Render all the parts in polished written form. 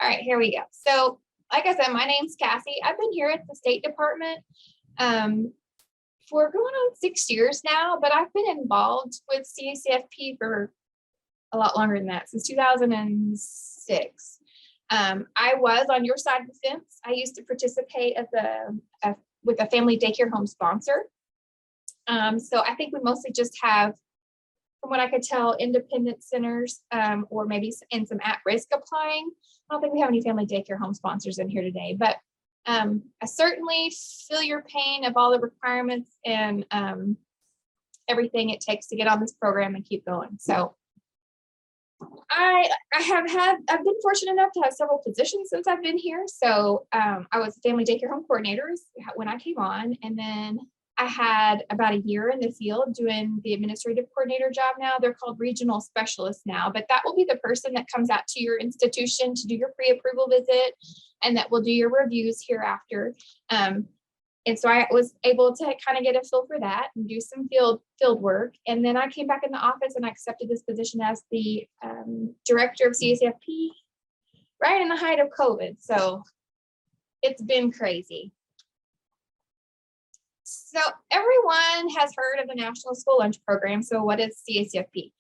All right, here we go. So like I said, my name's Cassie. I've been here at the State Department for going on 6 years now, but I've been involved with CACFP for a lot longer than that, since 2006. I was on your side of the fence. I used to participate as with a family daycare home sponsor. So I think we mostly just have, from what I could tell, independent centers or maybe in some at-risk applying. I don't think we have any family daycare home sponsors in here today, but I certainly feel your pain of all the requirements and everything it takes to get on this program and keep going. So I've been fortunate enough to have several positions since I've been here. So I was a family daycare home coordinator when I came on, and then I had about a year in the field doing the administrative coordinator job now. They're called regional specialists now, but that will be the person that comes out to your institution to do your pre-approval visit and that will do your reviews hereafter. And so I was able to kind of get a feel for that and do some field work. And then I came back in the office and I accepted this position as the director of CACFP right in the height of COVID. So it's been crazy. So everyone has heard of the National School Lunch Program. So what is CACFP?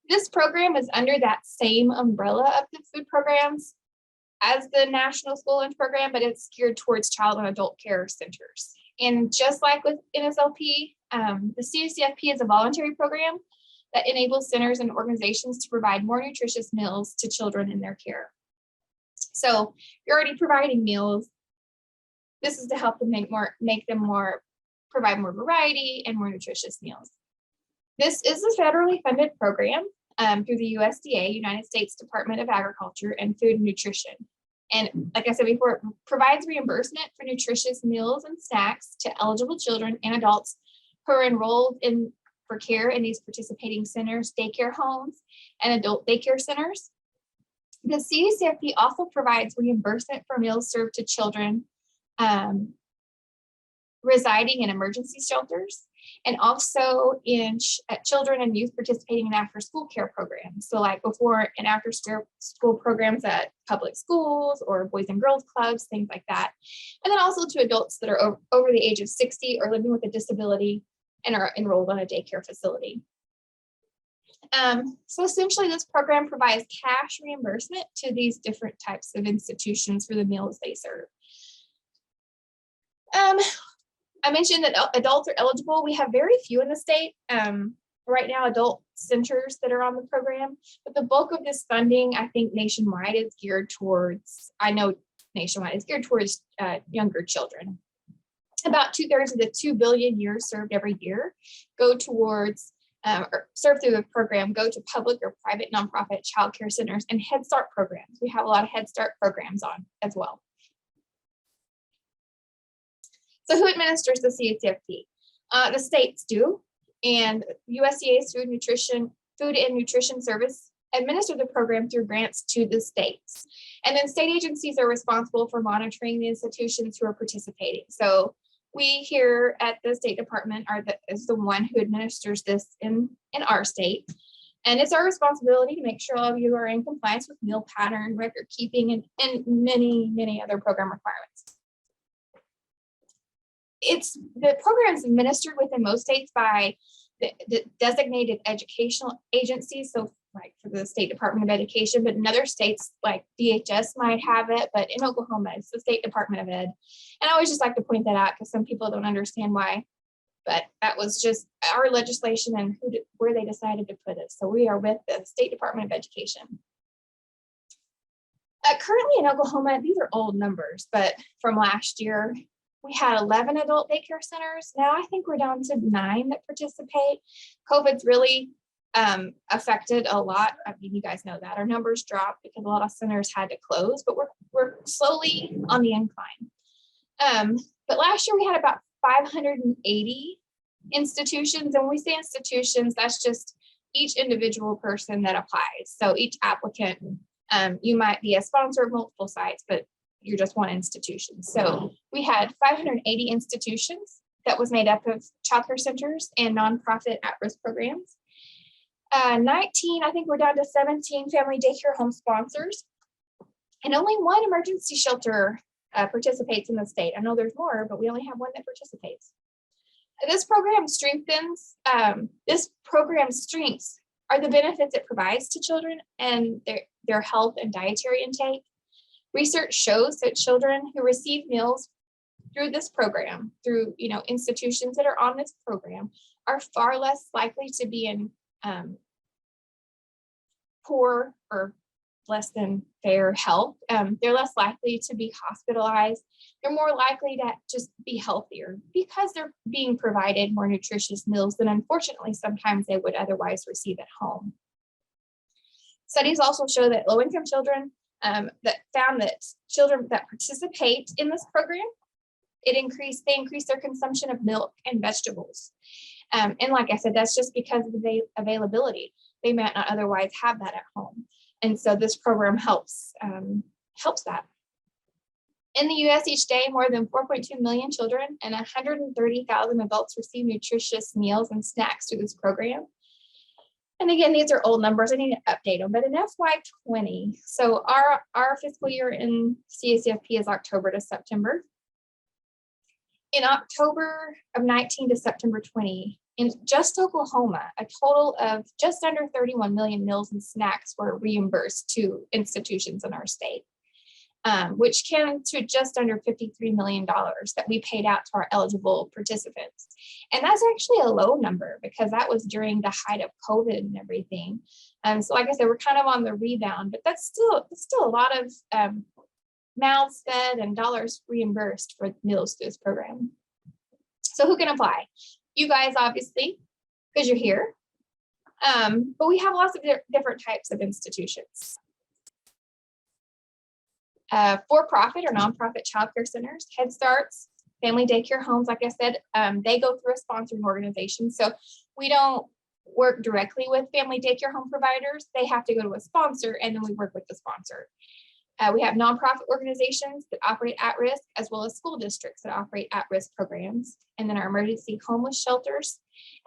This program is under that same umbrella of the food programs as the National School Lunch Program, but it's geared towards child and adult care centers. And just like with NSLP, the CACFP is a voluntary program that enables centers and organizations to provide more nutritious meals to children in their care. So you're already providing meals. This is to help them provide more variety and more nutritious meals. This is a federally funded program through the USDA, United States Department of Agriculture and Food and Nutrition. And like I said before, it provides reimbursement for nutritious meals and snacks to eligible children and adults who are enrolled for care in these participating centers, daycare homes, and adult daycare centers. The CACFP also provides reimbursement for meals served to children residing in emergency shelters, and also in children and youth participating in after-school care programs. So like before and after school programs at public schools or boys and girls clubs, things like that. And then also to adults that are over the age of 60 or living with a disability and are enrolled on a daycare facility. So essentially this program provides cash reimbursement to these different types of institutions for the meals they serve. I mentioned that adults are eligible. We have very few in the state right now, adult centers that are on the program, but the bulk of this funding, I think nationwide, is geared towards, younger children. About 2/3 of the 2 billion years served every year go towards, or served through the program, go to public or private nonprofit childcare centers and Head Start programs. We have a lot of Head Start programs on as well. So who administers the CACFP? The states do, and USDA's Food and Nutrition Service administer the program through grants to the states. And then state agencies are responsible for monitoring the institutions who are participating. So we here at the State Department is the one who administers this in our state. And it's our responsibility to make sure all of you are in compliance with meal pattern, record keeping, and many, many other program requirements. The program is administered within most states by the designated educational agencies. So like for the State Department of Education, but in other states like DHS might have it, but in Oklahoma, it's the State Department of Ed. And I always just like to point that out because some people don't understand why, but that was just our legislation and where they decided to put it. So we are with the State Department of Education. Currently in Oklahoma, these are old numbers, but from last year, we had 11 adult daycare centers. Now I think we're down to 9 that participate. COVID's really affected a lot. I mean, you guys know that our numbers dropped because a lot of centers had to close, but we're slowly on the incline. But last year we had about 580 institutions. And when we say institutions, that's just each individual person that applies. So each applicant, you might be a sponsor of multiple sites, but you're just one institution. So we had 580 institutions that was made up of childcare centers and nonprofit at-risk programs. 19, I think we're down to 17 family daycare home sponsors. And only one emergency shelter participates in the state. I know there's more, but we only have one that participates. This program strengthens, strengths are the benefits it provides to children and their health and dietary intake. Research shows that children who receive meals through this program, through institutions that are on this program, are far less likely to be in poor or less than fair health. They're less likely to be hospitalized. They're more likely to just be healthier because they're being provided more nutritious meals than unfortunately sometimes they would otherwise receive at home. Studies also show that low-income children that found that children that participate in this program, they increase their consumption of milk and vegetables. And like I said, that's just because of the availability. They might not otherwise have that at home. And so this program helps that. In the US each day, more than 4.2 million children and 130,000 adults receive nutritious meals and snacks through this program. And again, these are old numbers. I need to update them. But in FY20, so our fiscal year in CACFP is October to September. In October of 19 to September 20, in just Oklahoma, a total of just under 31 million meals and snacks were reimbursed to institutions in our state, which came to just under $53 million that we paid out to our eligible participants. And that's actually a low number because that was during the height of COVID and everything. So like I said, we're kind of on the rebound, but that's still a lot of mouths fed and dollars reimbursed for meals through this program. So who can apply? You guys, obviously, because you're here. But we have lots of different types of institutions. For-profit or nonprofit childcare centers, Head Starts, family daycare homes, like I said, they go through a sponsoring organization. So we don't work directly with family daycare home providers. They have to go to a sponsor, and then we work with the sponsor. We have nonprofit organizations that operate at risk, as well as school districts that operate at-risk programs, and then our emergency homeless shelters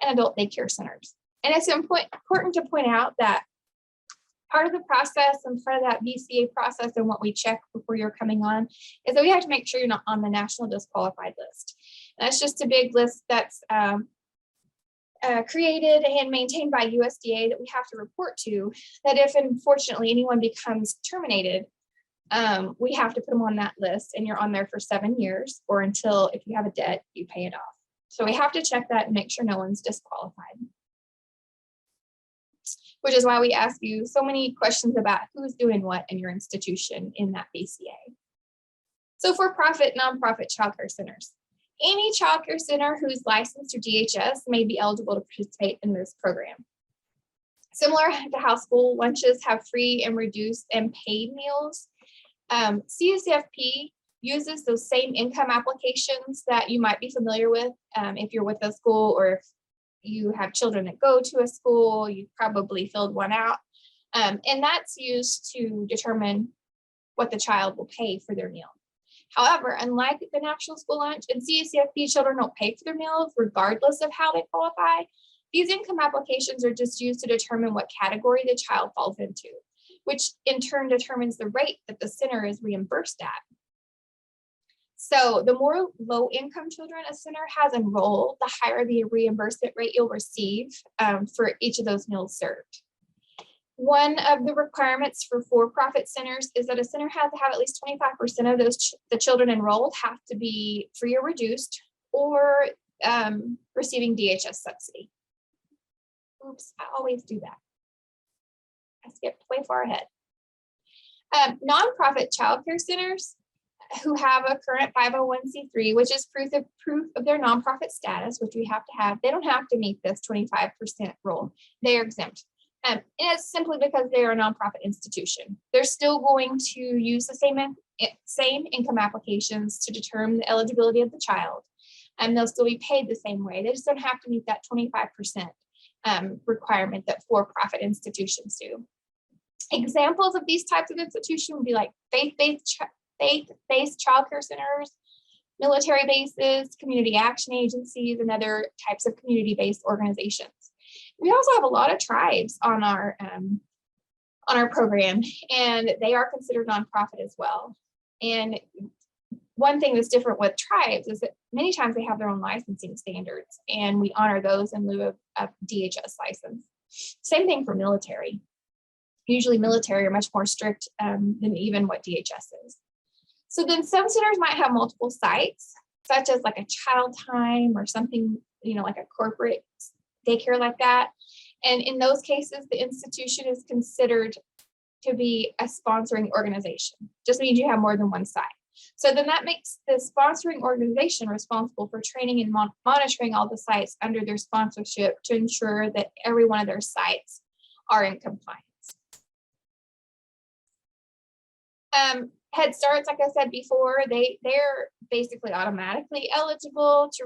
and adult daycare centers. And it's important to point out that part of the process and part of that VCA process and what we check before you're coming on is that we have to make sure you're not on the national disqualified list. And that's just a big list that's created and maintained by USDA that we have to report to, that if unfortunately anyone becomes terminated, we have to put them on that list, and you're on there for 7 years, or until, if you have a debt, you pay it off. So we have to check that and make sure no one's disqualified. Which is why we ask you so many questions about who's doing what in your institution in that BCA. So for-profit, nonprofit childcare centers. Any childcare center who's licensed through DHS may be eligible to participate in this program. Similar to how school lunches have free and reduced and paid meals, CACFP uses those same income applications that you might be familiar with if you're with a school, or if you have children that go to a school, you've probably filled one out. And that's used to determine what the child will pay for their meal. However, unlike the National School Lunch and CACFP, children don't pay for their meals regardless of how they qualify. These income applications are just used to determine what category the child falls into, which in turn determines the rate that the center is reimbursed at. So the more low-income children a center has enrolled, the higher the reimbursement rate you'll receive for each of those meals served. One of the requirements for for-profit centers is that a center has to have at least 25% of the children enrolled have to be free or reduced, or receiving DHS subsidy. Oops, I always do that. I skipped way far ahead. Nonprofit childcare centers who have a current 501c3, which is proof of their nonprofit status, which we have to have, they don't have to meet this 25% rule. They are exempt. And it's simply because they are a nonprofit institution. They're still going to use the same income applications to determine the eligibility of the child, and they'll still be paid the same way. They just don't have to meet that 25% requirement that for-profit institutions do. Examples of these types of institutions would be like faith-based childcare centers, military bases, community action agencies, and other types of community-based organizations. We also have a lot of tribes on on our program, and they are considered nonprofit as well. And one thing that's different with tribes is that many times they have their own licensing standards, and we honor those in lieu of a DHS license. Same thing for military. Usually military are much more strict than even what DHS is. So then some centers might have multiple sites, such as like a child time or something, like a corporate daycare like that. And in those cases, the institution is considered to be a sponsoring organization. Just means you have more than one site. So then that makes the sponsoring organization responsible for training and monitoring all the sites under their sponsorship to ensure that every one of their sites are in compliance. Head Starts, like I said before, they're basically automatically eligible to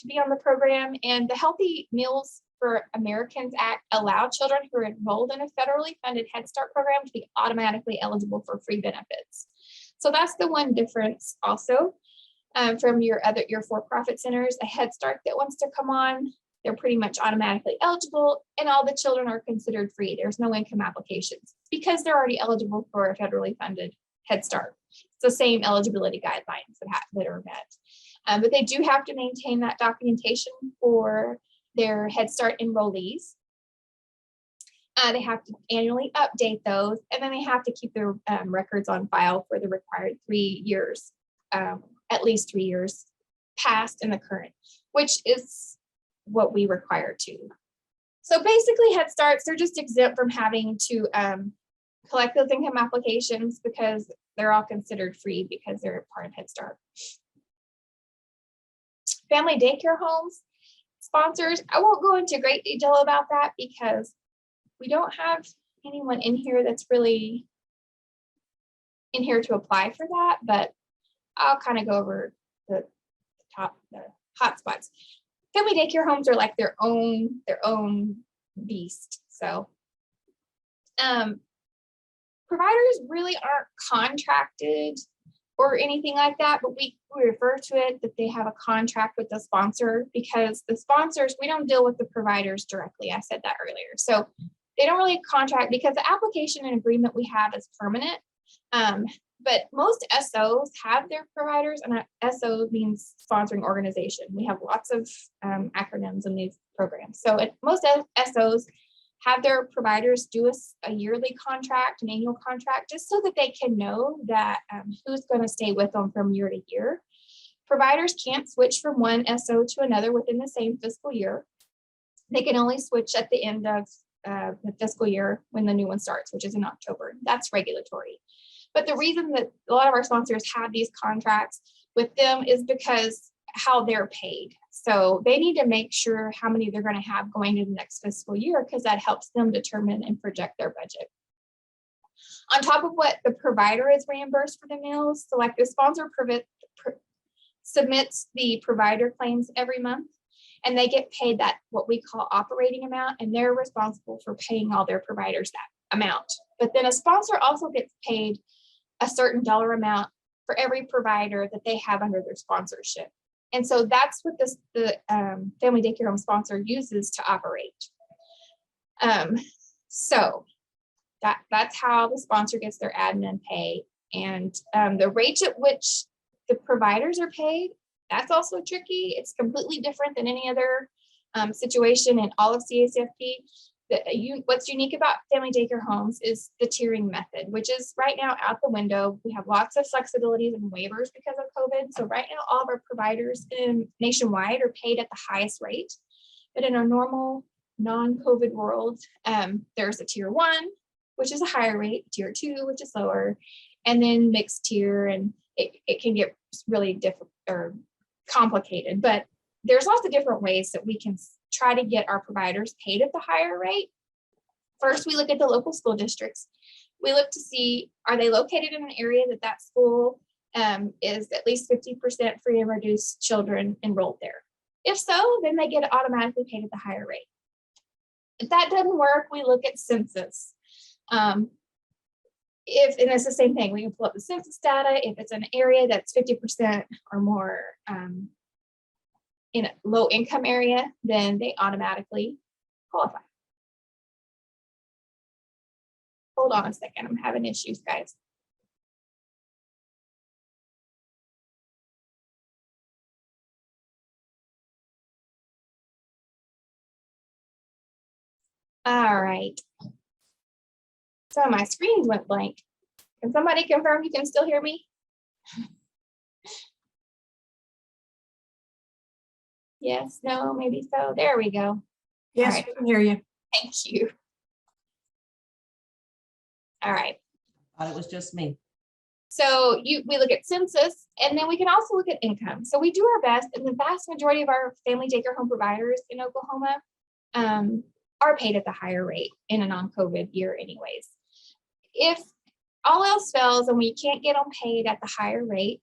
be on the program, and the Healthy Meals for Americans Act allowed children who are enrolled in a federally funded Head Start program to be automatically eligible for free benefits. So that's the one difference also from your for-profit centers. A Head Start that wants to come on, they're pretty much automatically eligible, and all the children are considered free. There's no income applications because they're already eligible for a federally funded Head Start. It's the same eligibility guidelines that are met. But they do have to maintain that documentation for their Head Start enrollees. They have to annually update those, and then they have to keep their records on file for the required 3 years, at least 3 years past and the current, which is what we require too. So basically Head Starts, they're just exempt from having to collect those income applications because they're all considered free because they're part of Head Start. Family daycare homes sponsors, I won't go into great detail about that because we don't have anyone in here that's really in here to apply for that, but I'll kind of go over the hot spots. Family daycare homes are like their own beast. So providers really aren't contracted or anything like that, but we refer to it that they have a contract with the sponsor because the sponsors, we don't deal with the providers directly. I said that earlier. So they don't really contract because the application and agreement we have is permanent. But most SOs have their providers, and SO means sponsoring organization. We have lots of acronyms in these programs. So most SOs have their providers do a yearly contract, an annual contract, just so that they can know that who's going to stay with them from year to year. Providers can't switch from one SO to another within the same fiscal year. They can only switch at the end of the fiscal year when the new one starts, which is in October. That's regulatory. But the reason that a lot of our sponsors have these contracts with them is because how they're paid. So they need to make sure how many they're going to have going into the next fiscal year because that helps them determine and project their budget. On top of what the provider is reimbursed for the meals, so like the sponsor submits the provider claims every month, and they get paid that what we call operating amount, and they're responsible for paying all their providers that amount. But then a sponsor also gets paid a certain dollar amount for every provider that they have under their sponsorship. And so that's what the family daycare home sponsor uses to operate. So that's how the sponsor gets their admin pay. And the rates at which the providers are paid, that's also tricky. It's completely different than any other situation in all of CACFP. What's unique about family daycare homes is the tiering method, which is right now out the window. We have lots of flexibilities and waivers because of COVID. So right now, all of our providers nationwide are paid at the highest rate. But in our normal non-COVID world, there's a tier 1, which is a higher rate, tier 2, which is lower, and then mixed tier, and it can get really difficult or complicated. But there's lots of different ways that we can try to get our providers paid at the higher rate. First, we look at the local school districts. We look to see, are they located in an area that school is at least 50% free and reduced children enrolled there? If so, then they get automatically paid at the higher rate. If that doesn't work, we look at census. And it's the same thing. We can pull up the census data. If it's an area that's 50% or more in a low income area, then they automatically qualify. Hold on a second, I'm having issues, guys. All right. So my screens went blank. Can somebody confirm you can still hear me? Yes, no, maybe so. There we go. Yes, right. we can hear you. Thank you. All right. Thought it was just me. So we look at census, and then we can also look at income. So we do our best, and the vast majority of our family daycare home providers in Oklahoma are paid at the higher rate in a non-COVID year anyways. If all else fails and we can't get them paid at the higher rate,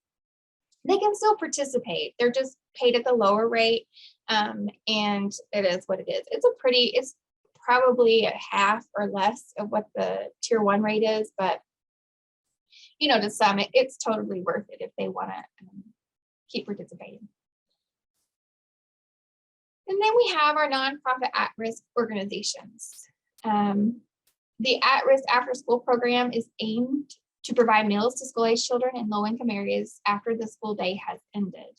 they can still participate. They're just paid at the lower rate, and it is what it is. It's probably a half or less of what the tier 1 rate is, but you know, to some, it's totally worth it if they want to keep participating. And then we have our nonprofit at-risk organizations. The at-risk after-school program is aimed to provide meals to school-age children in low-income areas after the school day has ended.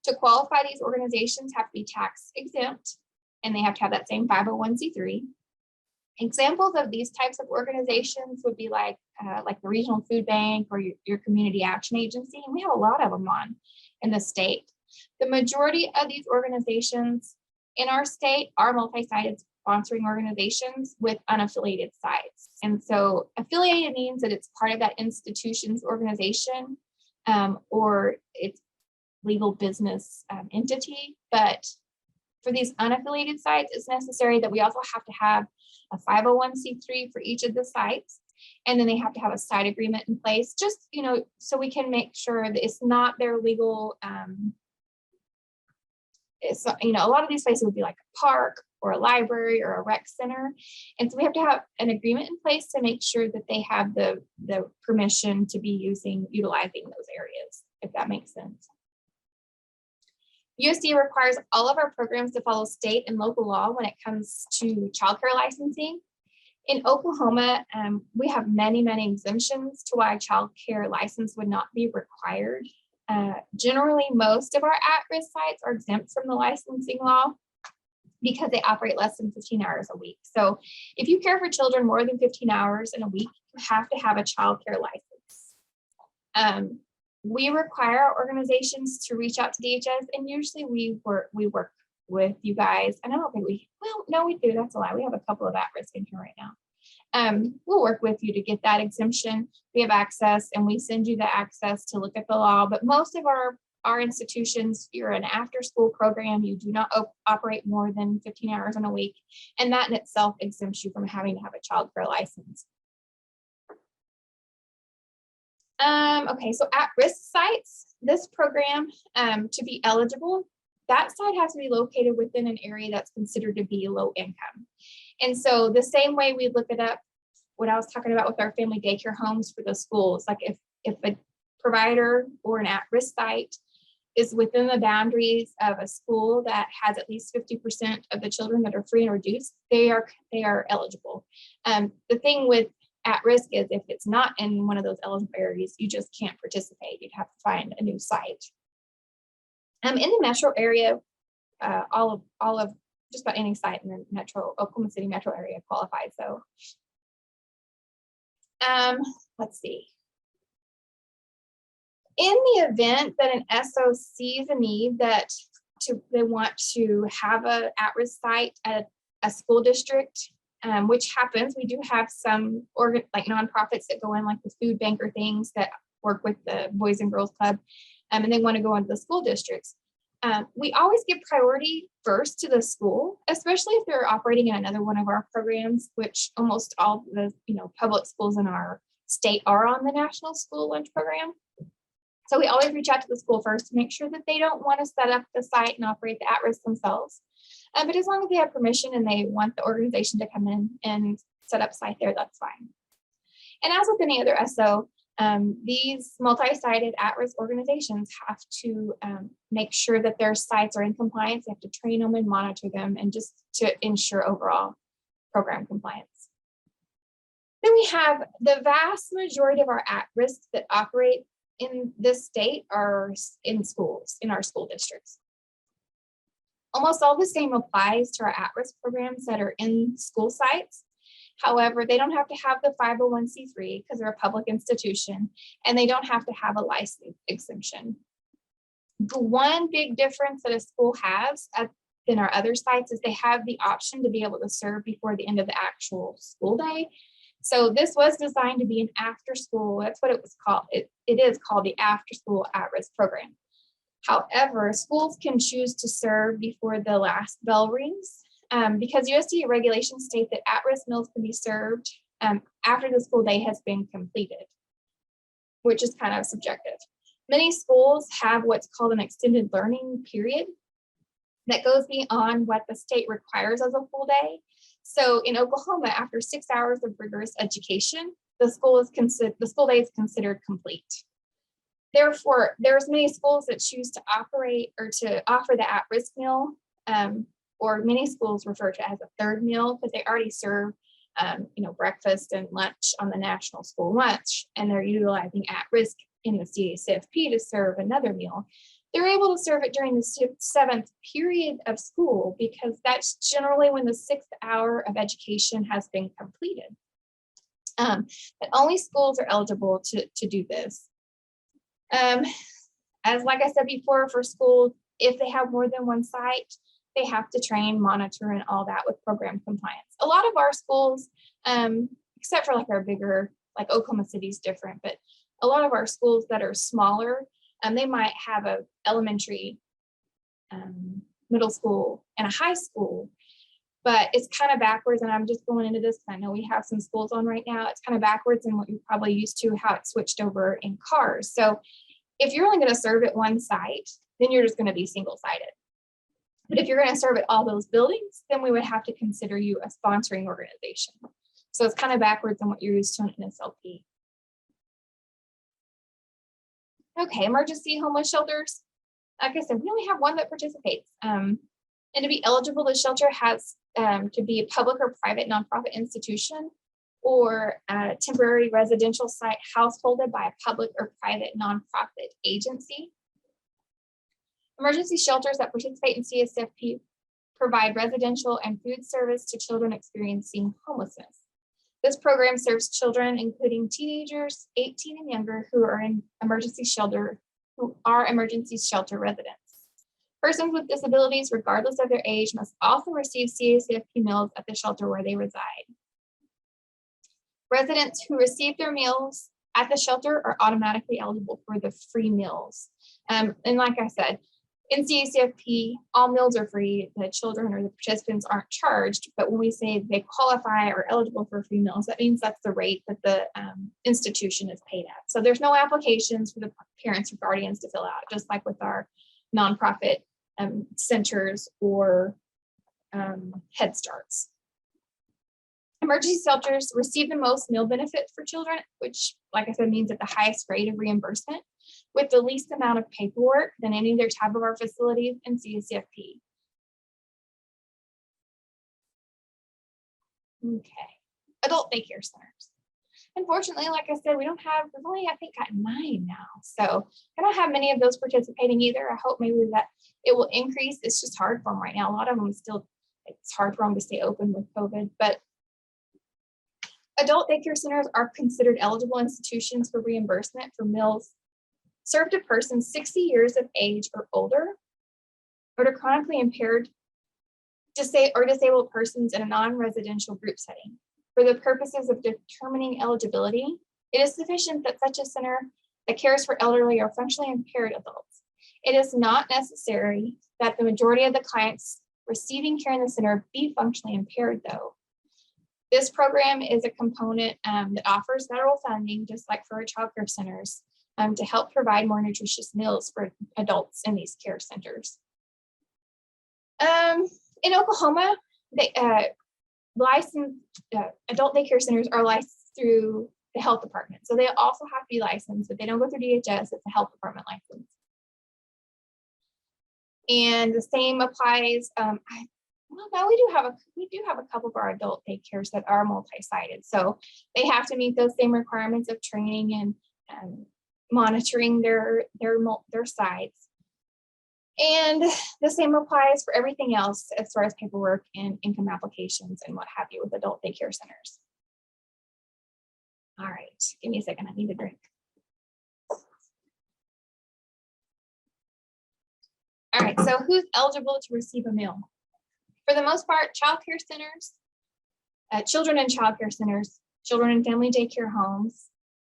To qualify, these organizations have to be tax exempt, and they have to have that same 501c3. Examples of these types of organizations would be like the Regional Food Bank or your Community Action Agency, and we have a lot of them on in the state. The majority of these organizations in our state are multi-sided sponsoring organizations with unaffiliated sites. And so affiliated means that it's part of that institution's organization or its legal business entity. But for these unaffiliated sites, it's necessary that we also have to have a 501c3 for each of the sites. And then they have to have a site agreement in place, just, you know, so we can make sure that it's not their legal, it's, you know, a lot of these places would be like a park or a library or a rec center. And so we have to have an agreement in place to make sure that they have the permission to be utilizing those areas, if that makes sense. USDA requires all of our programs to follow state and local law when it comes to childcare licensing. In Oklahoma, we have many exemptions to why a childcare license would not be required. Generally, most of our at-risk sites are exempt from the licensing law because they operate less than 15 hours a week. So if you care for children more than 15 hours in a week, you have to have a childcare license. We require our organizations to reach out to DHS, and usually we work with you guys. And I don't think we do. That's a lie. We have a couple of at-risk in here right now. We'll work with you to get that exemption. We have access, and we send you the access to look at the law. But most of our institutions, you're an after-school program. You do not operate more than 15 hours in a week, and that in itself exempts you from having to have a childcare license. Okay, so at-risk sites, this program, to be eligible, that site has to be located within an area that's considered to be low income. And so the same way we look it up, what I was talking about with our family daycare homes for the schools, like if a provider or an at-risk site is within the boundaries of a school that has at least 50% of the children that are free and reduced, they are eligible. The thing with at risk is if it's not in one of those eligible areas, you just can't participate. You'd have to find a new site. In the metro area, all of just about any site in the Oklahoma City metro area qualifies. So let's see. In the event that an SO sees a need that they want to have a at-risk site at a school district, which happens, we do have some like nonprofits that go in, like the food bank or things that work with the Boys and Girls Club, and they want to go into the school districts. We always give priority first to the school, especially if they're operating in another one of our programs, which almost all the public schools in our state are on the National School Lunch Program. So we always reach out to the school first to make sure that they don't want to set up the site and operate the at-risk themselves. But as long as they have permission and they want the organization to come in and set up site there, that's fine. And as with any other SO, these multi-sided at-risk organizations have to make sure that their sites are in compliance. They have to train them and monitor them, and just to ensure overall program compliance. Then we have the vast majority of our at-risk that operate in this state are in schools, in our school districts. Almost all the same applies to our at-risk programs that are in school sites. However, they don't have to have the 501c3 because they're a public institution, and they don't have to have a license exemption. The one big difference that a school has than our other sites is they have the option to be able to serve before the end of the actual school day. So this was designed to be an after school, that's what it was called. It is called the after school at-risk program. However, schools can choose to serve before the last bell rings because USDA regulations state that at-risk meals can be served after the school day has been completed, which is kind of subjective. Many schools have what's called an extended learning period that goes beyond what the state requires as a full day. So in Oklahoma, after 6 hours of rigorous education, the school day is considered complete. Therefore, there's many schools that choose to operate or to offer the at-risk meal, or many schools refer to it as a third meal because they already serve breakfast and lunch on the national school lunch, and they're utilizing at-risk in the CACFP to serve another meal. They're able to serve it during the 7th period of school because that's generally when the 6th hour of education has been completed. But only schools are eligible to do this. As like I said before, for schools, if they have more than one site, they have to train, monitor, and all that with program compliance. A lot of our schools, except for like our bigger, like Oklahoma City is different, but a lot of our schools that are smaller, they might have a elementary, middle school, and a high school, but it's kind of backwards. And I'm just going into this because I know we have some schools on right now. It's kind of backwards in what you're probably used to, how it switched over in CARS. So if you're only going to serve at one site, then you're just going to be single-sided. But if you're going to serve at all those buildings, then we would have to consider you a sponsoring organization. So it's kind of backwards on what you're used to in an SLP. Okay, emergency homeless shelters. Like I said, we only have one that participates. And to be eligible, the shelter has to be a public or private nonprofit institution or a temporary residential site householded by a public or private nonprofit agency. Emergency shelters that participate in CACFP provide residential and food service to children experiencing homelessness. This program serves children, including teenagers, 18 and younger, who are in emergency shelter residents. Persons with disabilities, regardless of their age, must also receive CACFP meals at the shelter where they reside. Residents who receive their meals at the shelter are automatically eligible for the free meals. And like I said, in CACFP, all meals are free. The children or the participants aren't charged, but when we say they qualify or eligible for free meals, that means that's the rate that the institution is paid at. So there's no applications for the parents or guardians to fill out, just like with our nonprofit centers or Head Starts. Emergency shelters receive the most meal benefit for children, which, like I said, means at the highest rate of reimbursement, with the least amount of paperwork than any other type of our facilities in CACFP. Okay, adult daycare centers. Unfortunately, like I said, we've only, I think, got 9 now. So I don't have many of those participating either. I hope maybe that it will increase. It's just hard for them right now. A lot of them still, it's hard for them to stay open with COVID, but adult daycare centers are considered eligible institutions for reimbursement for meals served to persons 60 years of age or older, or to chronically impaired or disabled persons in a non-residential group setting. For the purposes of determining eligibility, it is sufficient that such a center that cares for elderly or functionally impaired adults. It is not necessary that the majority of the clients receiving care in the center be functionally impaired, though. This program is a component that offers federal funding, just like for our child care centers, to help provide more nutritious meals for adults in these care centers. In Oklahoma, licensed adult daycare centers are licensed through the health department. So they also have to be licensed, but they don't go through DHS, it's a health department license. And the same applies, I well, no, we do have a couple of our adult daycares that are multi-sited. So they have to meet those same requirements of training and monitoring their sites. And the same applies for everything else as far as paperwork and income applications and what have you with adult daycare centers. All right, give me a second, I need a drink. All right, so who's eligible to receive a meal? For the most part, child care centers, children in child care centers, children in family daycare homes,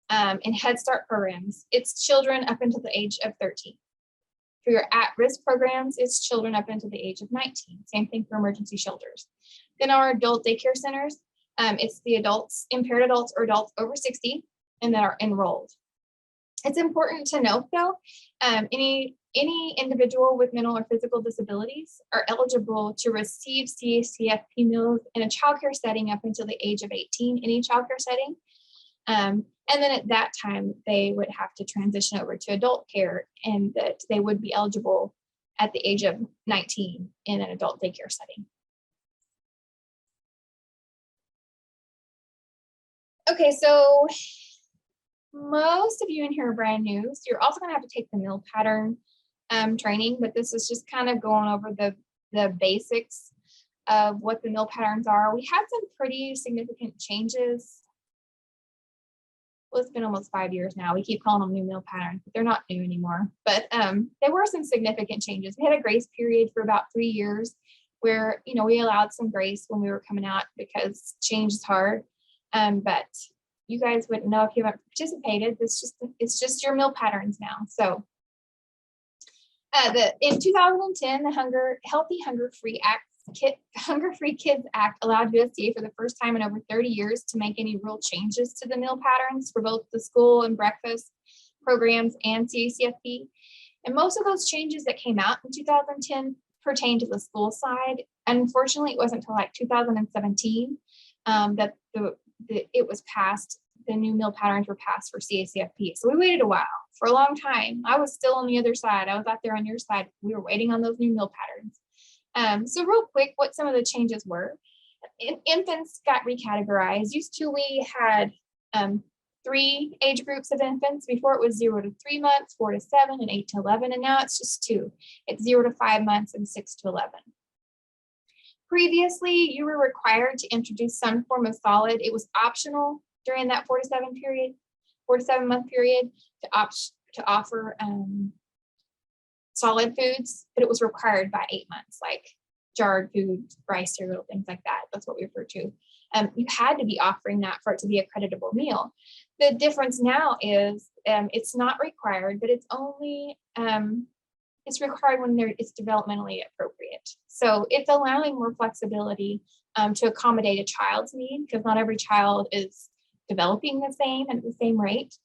and Head Start programs, it's children up until the age of 13. For your at-risk programs, it's children up until the age of 19. Same thing for emergency shelters. Then our adult daycare centers, it's the adults, impaired adults or adults over 60 and that are enrolled. It's important to note though, any individual with mental or physical disabilities are eligible to receive CACFP meals in a childcare setting up until the age of 18, any childcare setting. And then at that time, they would have to transition over to adult care and that they would be eligible at the age of 19 in an adult daycare setting. Okay, so most of you in here are brand new, so you're also gonna have to take the meal pattern training, but this is just kind of going over the basics of what the meal patterns are. We had some pretty significant changes. Well, it's been almost 5 years now. We keep calling them new meal patterns, but they're not new anymore. But there were some significant changes. We had a grace period for about 3 years where, you know, we allowed some grace when we were coming out because change is hard. But you guys wouldn't know if you haven't participated. It's just your meal patterns now. So in 2010, the Healthy Hunger-Free Kids Act allowed USDA for the first time in over 30 years to make any real changes to the meal patterns for both the school and breakfast programs and CACFP. And most of those changes that came out in 2010 pertain to the school side. Unfortunately, it wasn't until like 2017 that it was passed. The new meal patterns were passed for CACFP. So we waited a while, for a long time. I was still on the other side. I was out there on your side. We were waiting on those new meal patterns. So real quick, what some of the changes were. Infants got recategorized. Used to we had 3 age groups of infants. Before it was 0 to 3 months, 4 to 7, and 8 to 11, and now it's just 2. It's 0 to 5 months and 6 to 11. Previously, you were required to introduce some form of solid. It was optional during that 4 to 7 month period to offer solid foods, but it was required by 8 months, like jarred food, rice cereal, things like that. That's what we refer to. You had to be offering that for it to be a creditable meal. The difference now is it's not required, but it's only it's required when it's developmentally appropriate. So it's allowing more flexibility to accommodate a child's need, because not every child is developing the same and at the same rate.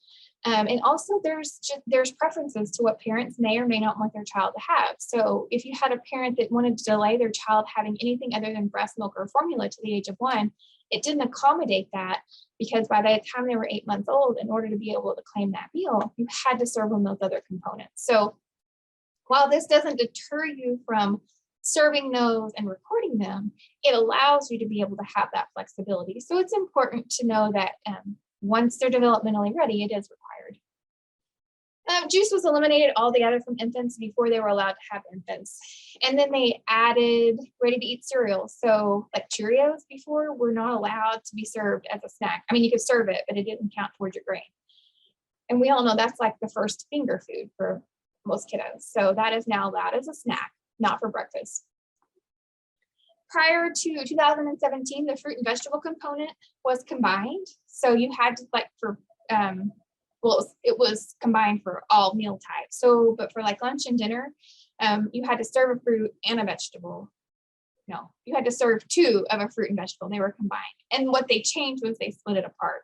And also there's preferences to what parents may or may not want their child to have. So if you had a parent that wanted to delay their child having anything other than breast milk or formula to the age of 1, it didn't accommodate that, because by the time they were 8 months old, in order to be able to claim that meal, you had to serve them those other components. So while this doesn't deter you from serving those and recording them, it allows you to be able to have that flexibility. So it's important to know that once they're developmentally ready, it is required. Juice was eliminated altogether from infants before they were allowed to have infants. And then they added ready-to-eat cereal. So like Cheerios before were not allowed to be served as a snack. I mean, you could serve it, but it didn't count towards your grain. And we all know that's like the first finger food for most kiddos. So that is now allowed as a snack, not for breakfast. Prior to 2017, the fruit and vegetable component was combined. So you had to it was combined for all meal types. So, but for like lunch and dinner, you had to serve a fruit and a vegetable. No, you had to serve 2 of a fruit and vegetable. They were combined. And what they changed was they split it apart.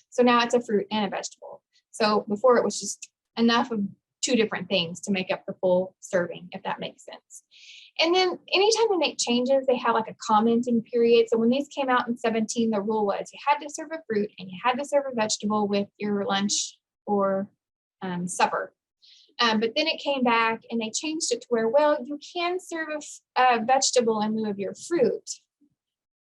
So now it's a fruit and a vegetable. So before it was just enough of 2 different things to make up the full serving, if that makes sense. And then anytime they make changes, they have like a commenting period. So when these came out in 17, the rule was you had to serve a fruit and you had to serve a vegetable with your lunch or supper. But then it came back and they changed it to where, well, you can serve a vegetable in lieu of your fruit,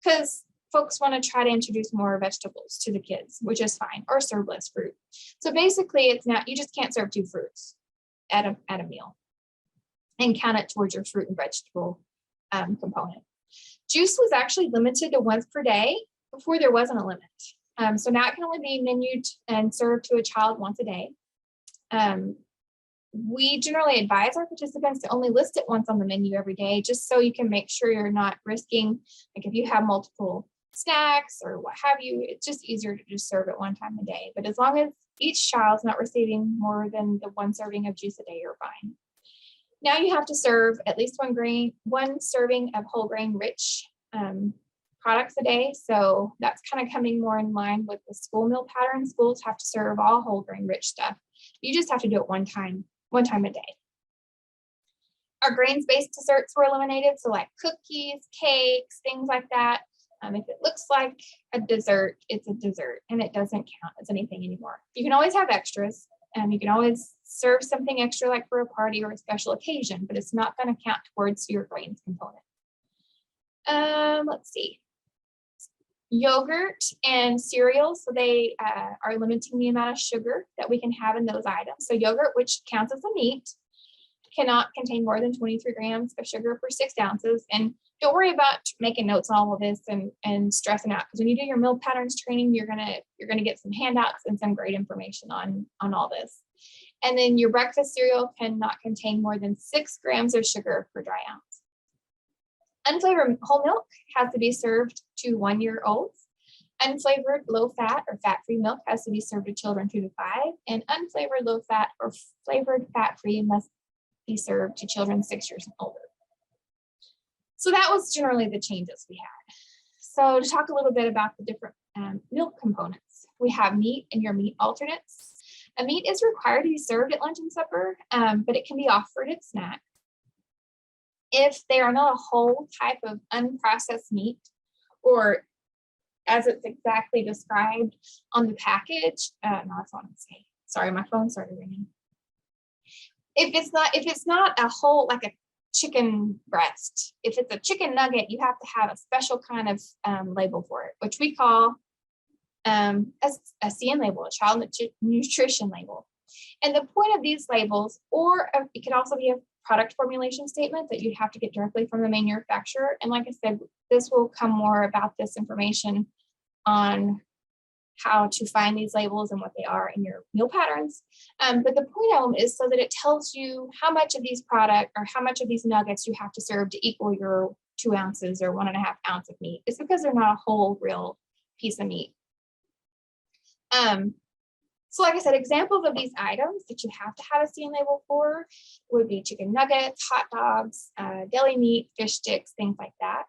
because folks want to try to introduce more vegetables to the kids, which is fine, or serve less fruit. So basically it's not, you just can't serve 2 fruits at a meal and count it towards your fruit and vegetable component. Juice was actually limited to once per day. Before there wasn't a limit. So now it can only be menued and served to a child once a day. We generally advise our participants to only list it once on the menu every day, just so you can make sure you're not risking, like if you have multiple snacks or what have you, it's just easier to just serve it one time a day. But as long as each child's not receiving more than the 1 serving of juice a day, you're fine. Now you have to serve at least 1 serving of whole grain rich products a day. So that's kind of coming more in line with the school meal pattern. Schools have to serve all whole grain rich stuff. You just have to do it one time a day. Our grains-based desserts were eliminated. So like cookies, cakes, things like that. If it looks like a dessert, it's a dessert and it doesn't count as anything anymore. You can always have extras. You can always serve something extra like for a party or a special occasion, but it's not going to count towards your grains component. Let's see. Yogurt and cereals, so they are limiting the amount of sugar that we can have in those items. So yogurt, which counts as a meat, cannot contain more than 23 grams of sugar per 6 ounces. And don't worry about making notes on all of this and stressing out, because when you do your meal patterns training, you're gonna get some handouts and some great information on all this. And then your breakfast cereal cannot contain more than 6 grams of sugar per dry ounce. Unflavored whole milk has to be served to 1-year-olds. Unflavored low-fat or fat-free milk has to be served to children 2 to 5, and unflavored low-fat or flavored fat-free must be served to children 6 years and older. So that was generally the changes we had. So to talk a little bit about the different milk components, we have meat and your meat alternates. A meat is required to be served at lunch and supper, but it can be offered at snack. If they are not a whole type of unprocessed meat, or as it's exactly described on the package, no, that's what I'm saying. Sorry, my phone started ringing. If it's not a whole, like a chicken breast, if it's a chicken nugget, you have to have a special kind of label for it, which we call a CN label, a child nutrition label. And the point of these labels, or it could also be a product formulation statement that you'd have to get directly from the manufacturer. And like I said, this will come more about this information on how to find these labels and what they are in your meal patterns. But the point of them is so that it tells you how much of these product or how much of these nuggets you have to serve to equal your 2 ounces or 1.5 ounces of meat. It's because they're not a whole real piece of meat. So like I said, examples of these items that you have to have a CN label for would be chicken nuggets, hot dogs, deli meat, fish sticks, things like that.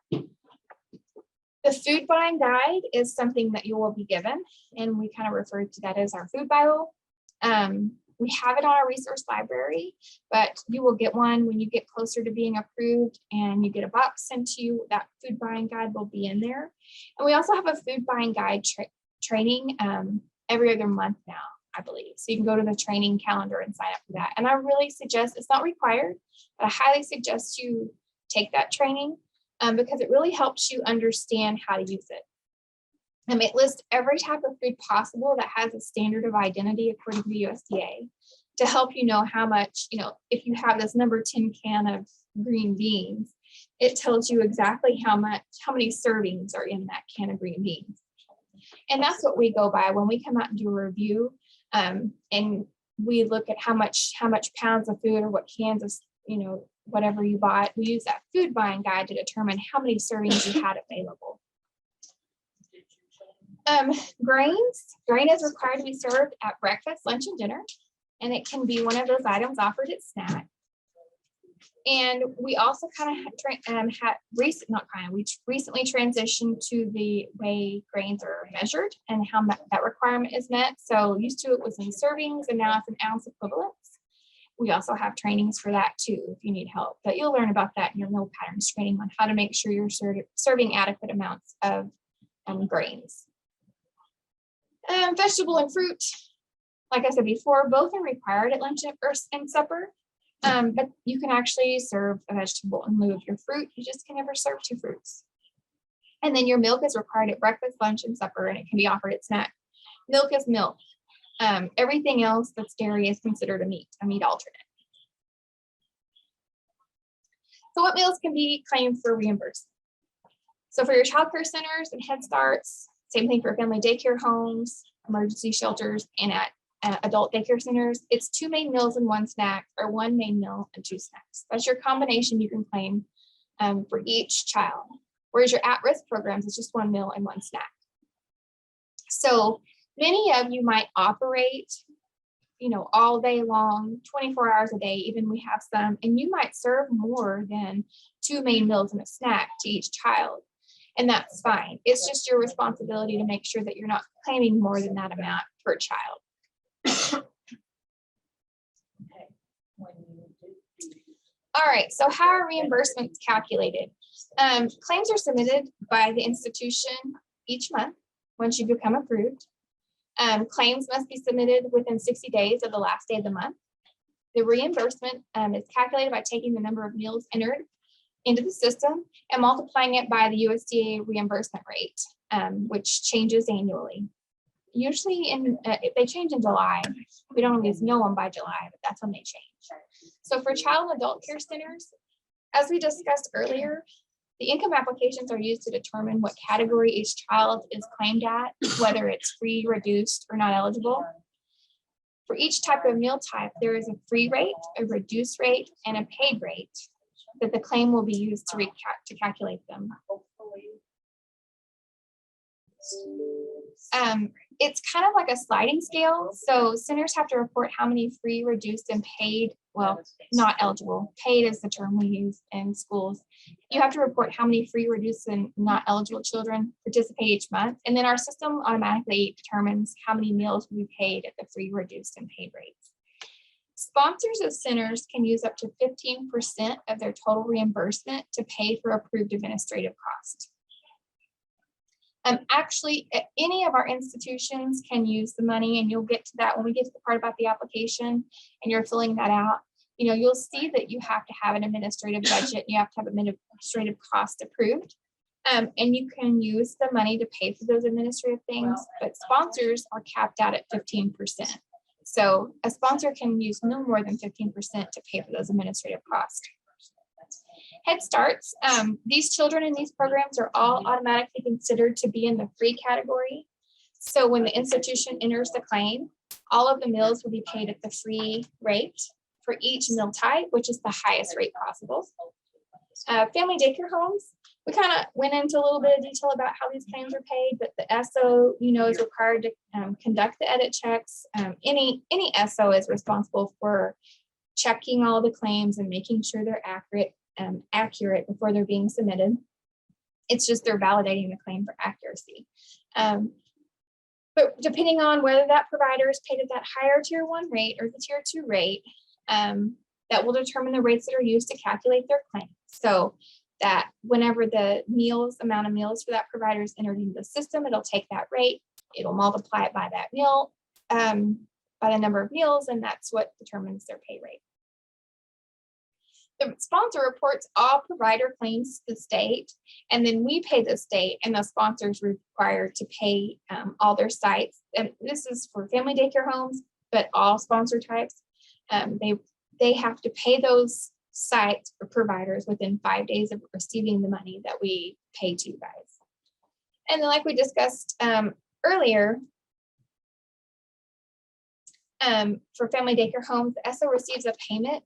The food buying guide is something that you will be given, and we kind of refer to that as our food Bible. We have it on our resource library, but you will get one when you get closer to being approved and you get a box sent to you. That food buying guide will be in there. And we also have a food buying guide training every other month now, I believe. So you can go to the training calendar and sign up for that. And I really suggest, it's not required, but I highly suggest you take that training because it really helps you understand how to use it. It lists every type of food possible that has a standard of identity according to the USDA to help you know how much, if you have this number 10 can of green beans, it tells you exactly how many servings are in that can of green beans. And that's what we go by when we come out and do a review, and we look at how much pounds of food or what cans of, whatever you bought. We use that food buying guide to determine how many servings you had available. Grain is required to be served at breakfast, lunch, and dinner, and it can be one of those items offered at snack. And we also we recently transitioned to the way grains are measured and how that requirement is met. So used to it was in servings, and now it's an ounce equivalents. We also have trainings for that too, if you need help. But you'll learn about that in your meal patterns training on how to make sure you're serving adequate amounts of grains. Vegetable and fruit. Like I said before, both are required at lunch and supper, but you can actually serve a vegetable in lieu of your fruit. You just can never serve 2 fruits. And then your milk is required at breakfast, lunch, and supper, and it can be offered at snack. Milk is milk. Everything else that's dairy is considered a meat alternate. So what meals can be claimed for reimbursement? So for your childcare centers and Head Starts, same thing for family daycare homes, emergency shelters, and at adult daycare centers, it's 2 main meals and 1 snack, or 1 main meal and 2 snacks. That's your combination you can claim for each child. Whereas your at-risk programs, it's just 1 meal and 1 snack. So many of you might operate, all day long, 24 hours a day, even we have some, and you might serve more than 2 main meals and a snack to each child. And that's fine. It's just your responsibility to make sure that you're not claiming more than that amount per child. All right, so how are reimbursements calculated? Claims are submitted by the institution each month once you become approved. Claims must be submitted within 60 days of the last day of the month. The reimbursement is calculated by taking the number of meals entered into the system and multiplying it by the USDA reimbursement rate, which changes annually. Usually they change in July. We don't always know them by July, but that's when they change. So for child and adult care centers, as we discussed earlier, the income applications are used to determine what category each child is claimed at, whether it's free, reduced, or not eligible. For each type of meal type, there is a free rate, a reduced rate, and a paid rate that the claim will be used to calculate them. It's kind of like a sliding scale. So centers have to report how many free, reduced, and paid, well, not eligible. Paid is the term we use in schools. You have to report how many free, reduced, and not eligible children participate each month. And then our system automatically determines how many meals will be paid at the free, reduced, and paid rates. Sponsors of centers can use up to 15% of their total reimbursement to pay for approved administrative costs. Actually, any of our institutions can use the money, and you'll get to that when we get to the part about the application and you're filling that out. You'll see that you have to have an administrative budget. You have to have administrative cost approved, and you can use the money to pay for those administrative things, but sponsors are capped out at 15%. So a sponsor can use no more than 15% to pay for those administrative costs. Head Starts, these children in these programs are all automatically considered to be in the free category. So when the institution enters the claim, all of the meals will be paid at the free rate for each meal type, which is the highest rate possible. Family daycare homes, we kind of went into a little bit of detail about how these claims are paid, but the SO, is required to conduct the edit checks. Any SO is responsible for checking all the claims and making sure they're accurate before they're being submitted. It's just they're validating the claim for accuracy. But depending on whether that provider is paid at that higher tier 1 rate or the tier 2 rate, that will determine the rates that are used to calculate their claim. So that whenever the amount of meals for that provider is entered into the system, it'll take that rate, it'll multiply it by that meal, by the number of meals, and that's what determines their pay rate. The sponsor reports all provider claims to the state, and then we pay the state, and the sponsors are required to pay all their sites. And this is for family daycare homes, but all sponsor types. They have to pay those sites or providers within 5 days of receiving the money that we pay to you guys. And then, like we discussed earlier, for family daycare homes, the SO receives a payment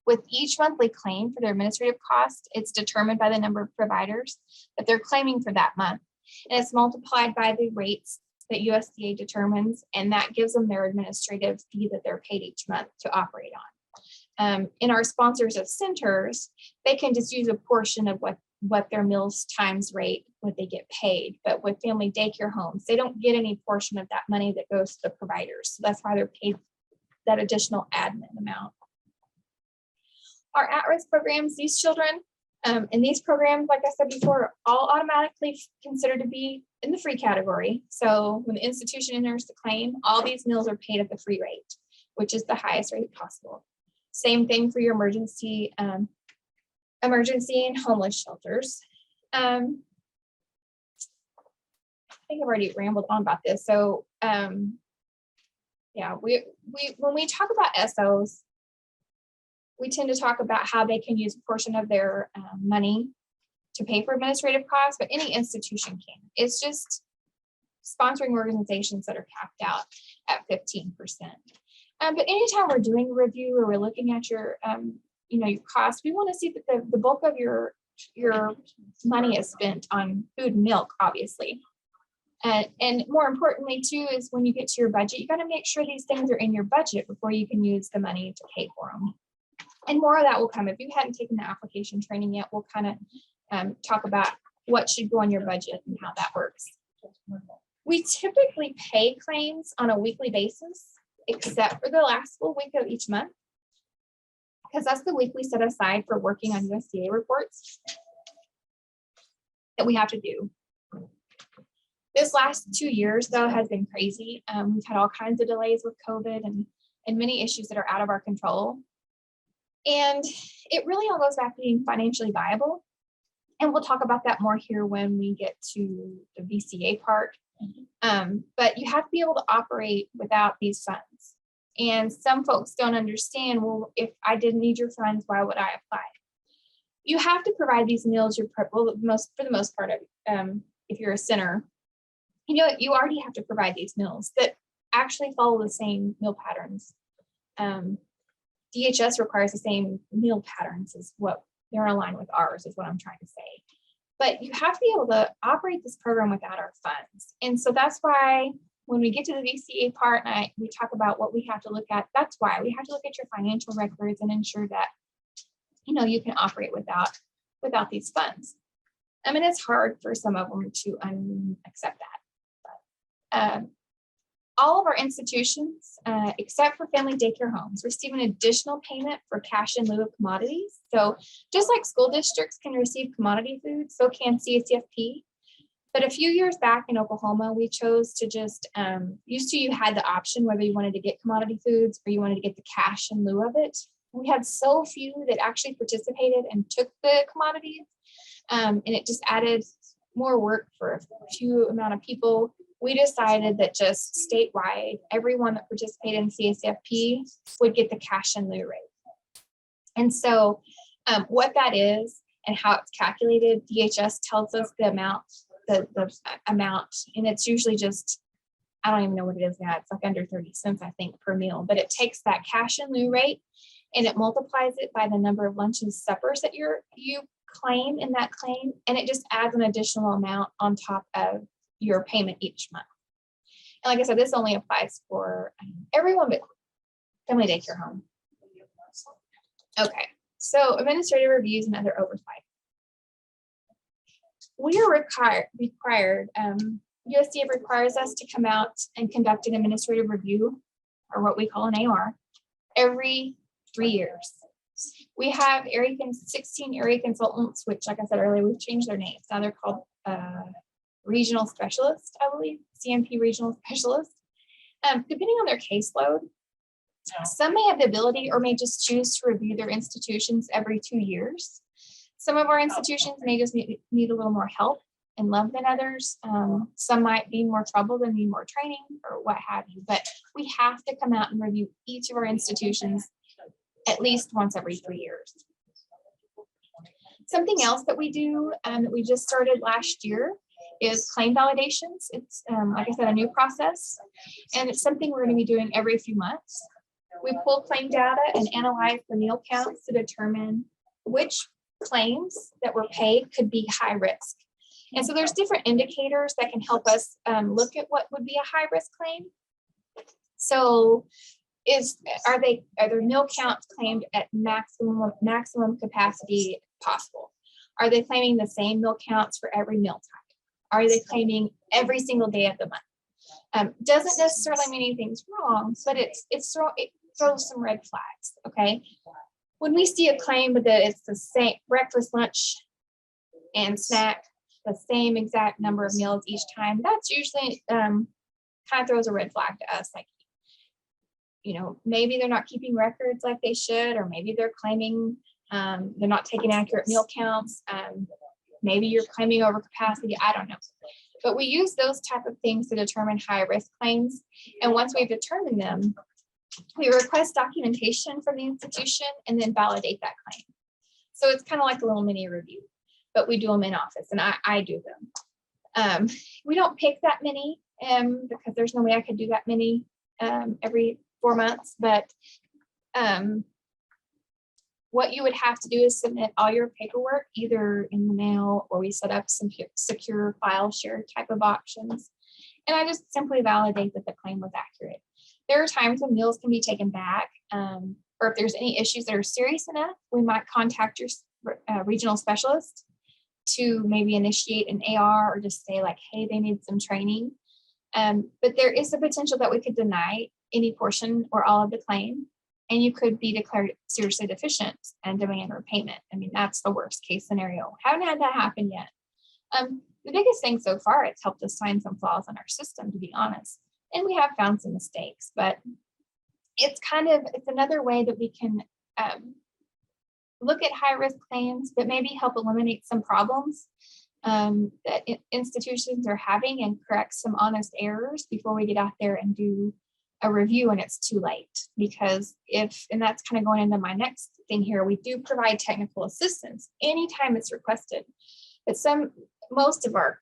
with each monthly claim for their administrative cost. It's determined by the number of providers that they're claiming for that month, and it's multiplied by the rates that USDA determines, and that gives them their administrative fee that they're paid each month to operate on. In our sponsors of centers, they can just use a portion of what their meals times rate, what they get paid. But with family daycare homes, they don't get any portion of that money that goes to the providers. So that's why they're paid that additional admin amount. Our at-risk programs, these children And these programs, like I said before, are all automatically considered to be in the free category. So when the institution enters the claim, all these meals are paid at the free rate, which is the highest rate possible. Same thing for your emergency and homeless shelters. I think I've already rambled on about this. So yeah, when we talk about SOs, we tend to talk about how they can use a portion of their money to pay for administrative costs, but any institution can. It's just sponsoring organizations that are capped out at 15%. But anytime we're doing a review or we're looking at your, your costs, we want to see that the bulk of your money is spent on food and milk, obviously. And more importantly, too, is when you get to your budget, you got to make sure these things are in your budget before you can use the money to pay for them. And more of that will come. If you hadn't taken the application training yet, we'll kind of talk about what should go on your budget and how that works. We typically pay claims on a weekly basis, except for the last full week of each month, because that's the week we set aside for working on USDA reports that we have to do. This last 2 years, though, has been crazy. We've had all kinds of delays with COVID and many issues that are out of our control. And it really all goes back to being financially viable. And we'll talk about that more here when we get to the VCA part. But you have to be able to operate without these funds. And some folks don't understand, well, if I didn't need your funds, why would I apply? You have to provide these meals, for the most part, if you're a center, you already have to provide these meals that actually follow the same meal patterns. DHS requires the same meal patterns as what they're aligned with ours, is what I'm trying to say. But you have to be able to operate this program without our funds. And so that's why when we get to the VCA part and we talk about what we have to look at, that's why we have to look at your financial records and ensure that, you can operate without these funds. I mean, it's hard for some of them to accept that. But, all of our institutions, except for family daycare homes, receive an additional payment for cash in lieu of commodities. So just like school districts can receive commodity food, so can CACFP. But a few years back in Oklahoma, we chose to just, you had the option whether you wanted to get commodity foods or you wanted to get the cash in lieu of it. We had so few that actually participated and took the commodities, and it just added more work for a few amount of people. We decided that just statewide, everyone that participated in CACFP would get the cash in lieu rate. And so what that is and how it's calculated, DHS tells us the amount, the amount, and it's usually just, I don't even know what it is now. It's like under 30 cents, I think, per meal, but it takes that cash in lieu rate and it multiplies it by the number of lunches, suppers that you claim in that claim, and it just adds an additional amount on top of your payment each month. And like I said, this only applies for everyone but family daycare home. Okay, so administrative reviews and other oversight. We are required, USDA requires us to come out and conduct an administrative review, or what we call an AR, every 3 years. We have 16 area consultants, which, like I said earlier, we've changed their names. Now they're called regional specialists, I believe, CMP regional specialists. Depending on their caseload, some may have the ability or may just choose to review their institutions every 2 years. Some of our institutions may just need a little more help and love than others. Some might be more trouble and need more training or what have you, but we have to come out and review each of our institutions at least once every 3 years. Something else that we do that we just started last year is claim validations. It's, like I said, a new process, and it's something we're going to be doing every few months. We pull claim data and analyze the meal counts to determine which claims that were paid could be high risk. And so there's different indicators that can help us look at what would be a high risk claim. So are their meal counts claimed at maximum capacity possible? Are they claiming the same meal counts for every meal type? Are they claiming every single day of the month? Doesn't necessarily mean anything's wrong, but it throws some red flags. Okay. When we see a claim that it's the same breakfast, lunch, and snack, the same exact number of meals each time, that's usually kind of throws a red flag to us. Like, maybe they're not keeping records like they should, or maybe they're claiming they're not taking accurate meal counts. Maybe you're claiming over capacity. I don't know. But we use those type of things to determine high risk claims. And once we've determined them, we request documentation from the institution and then validate that claim. So it's kind of like a little mini review, but we do them in office, and I do them. We don't pick that many because there's no way I could do that many every 4 months, but what you would have to do is submit all your paperwork either in the mail, or we set up some secure file share type of options. And I just simply validate that the claim was accurate. There are times when meals can be taken back, or if there's any issues that are serious enough, we might contact your regional specialist to maybe initiate an AR, or just say like, hey, they need some training. But there is the potential that we could deny any portion or all of the claim, and you could be declared seriously deficient and demand repayment. I mean, that's the worst case scenario. Haven't had that happen yet. The biggest thing so far, it's helped us find some flaws in our system, to be honest. And we have found some mistakes, but it's another way that we can look at high risk claims, but maybe help eliminate some problems that institutions are having, and correct some honest errors before we get out there and do a review and it's too late. Because and that's kind of going into my next thing here, we do provide technical assistance anytime it's requested. But most of our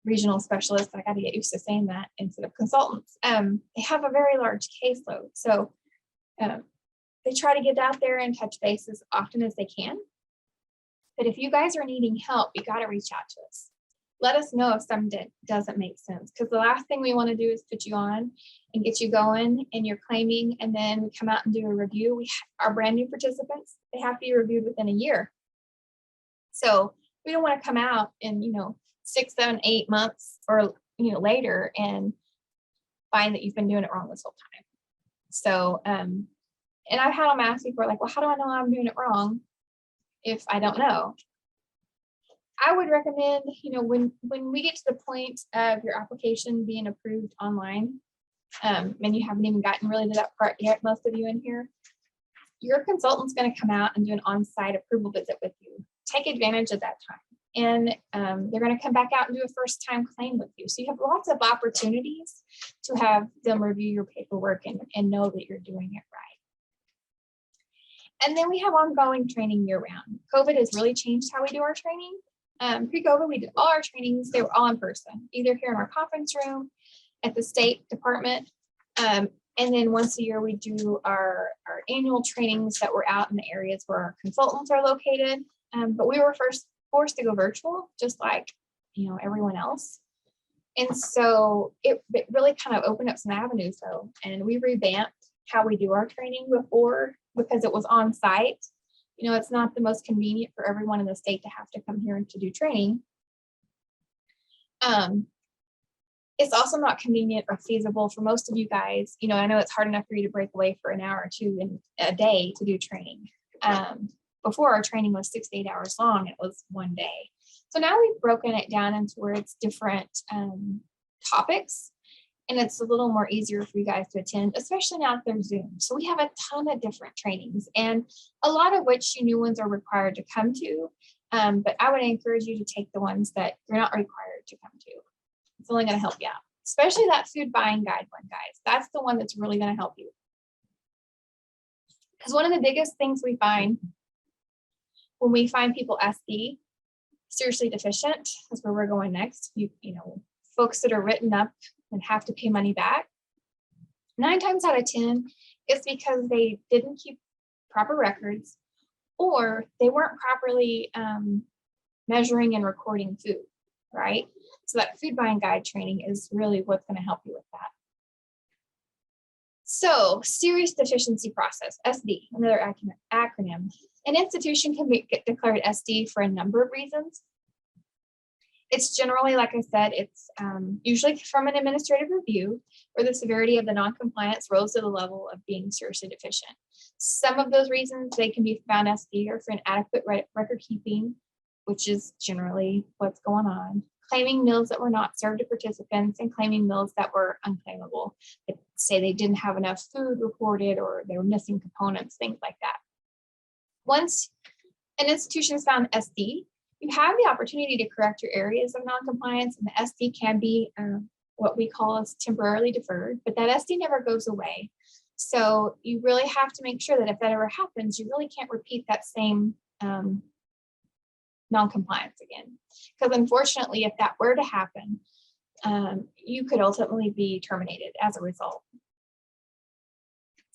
regional specialists, I got to get used to saying that instead of consultants, they have a very large caseload. So they try to get out there and touch base as often as they can. But if you guys are needing help, you got to reach out to us. Let us know if something doesn't make sense, because the last thing we want to do is put you on and get you going and you're claiming, and then we come out and do a review. Our brand new participants, they have to be reviewed within a year. So we don't want to come out in 6, 7, 8 months or later and find that you've been doing it wrong this whole time. So and I've had them ask before, like, well, how do I know I'm doing it wrong if I don't know? I would recommend, when we get to the point of your application being approved online, and you haven't even gotten really to that part yet, most of you in here, your consultant's going to come out and do an on-site approval visit with you. Take advantage of that time. And they're going to come back out and do a first-time claim with you. So you have lots of opportunities to have them review your paperwork and know that you're doing it right. And then we have ongoing training year-round. COVID has really changed how we do our training. Pre-COVID, we did all our trainings. They were all in person, either here in our conference room, at the state department. And then once a year, we do our annual trainings that were out in the areas where our consultants are located. But we were first forced to go virtual, just like everyone else. And so it really kind of opened up some avenues though. And we revamped how we do our training before, because it was on site. It's not the most convenient for everyone in the state to have to come here to do training. It's also not convenient or feasible for most of you guys. I know it's hard enough for you to break away for an hour or two in a day to do training. Before, our training was 6 to 8 hours long. It was one day. So now we've broken it down into where it's different topics. And it's a little more easier for you guys to attend, especially now that there's Zoom. So we have a ton of different trainings, and a lot of which new ones are required to come to. But I would encourage you to take the ones that you're not required to come to. It's only going to help you out, especially that food buying guide one, guys. That's the one that's really going to help you. Because one of the biggest things we find when we find people SD, seriously deficient, that's where we're going next. Folks that are written up and have to pay money back, 9 times out of 10, it's because they didn't keep proper records, or they weren't properly measuring and recording food, right? So that food buying guide training is really what's going to help you with that. So serious deficiency process, SD, another acronym. An institution can get declared SD for a number of reasons. It's generally, like I said, it's usually from an administrative review where the severity of the noncompliance rose to the level of being seriously deficient. Some of those reasons, they can be found SD or for inadequate record keeping, which is generally what's going on. Claiming meals that were not served to participants and claiming meals that were unclaimable. They say they didn't have enough food reported or they were missing components, things like that. Once an institution is found SD, you have the opportunity to correct your areas of noncompliance, and the SD can be what we call as temporarily deferred, but that SD never goes away. So you really have to make sure that if that ever happens, you really can't repeat that same noncompliance again. Because unfortunately, if that were to happen, you could ultimately be terminated as a result.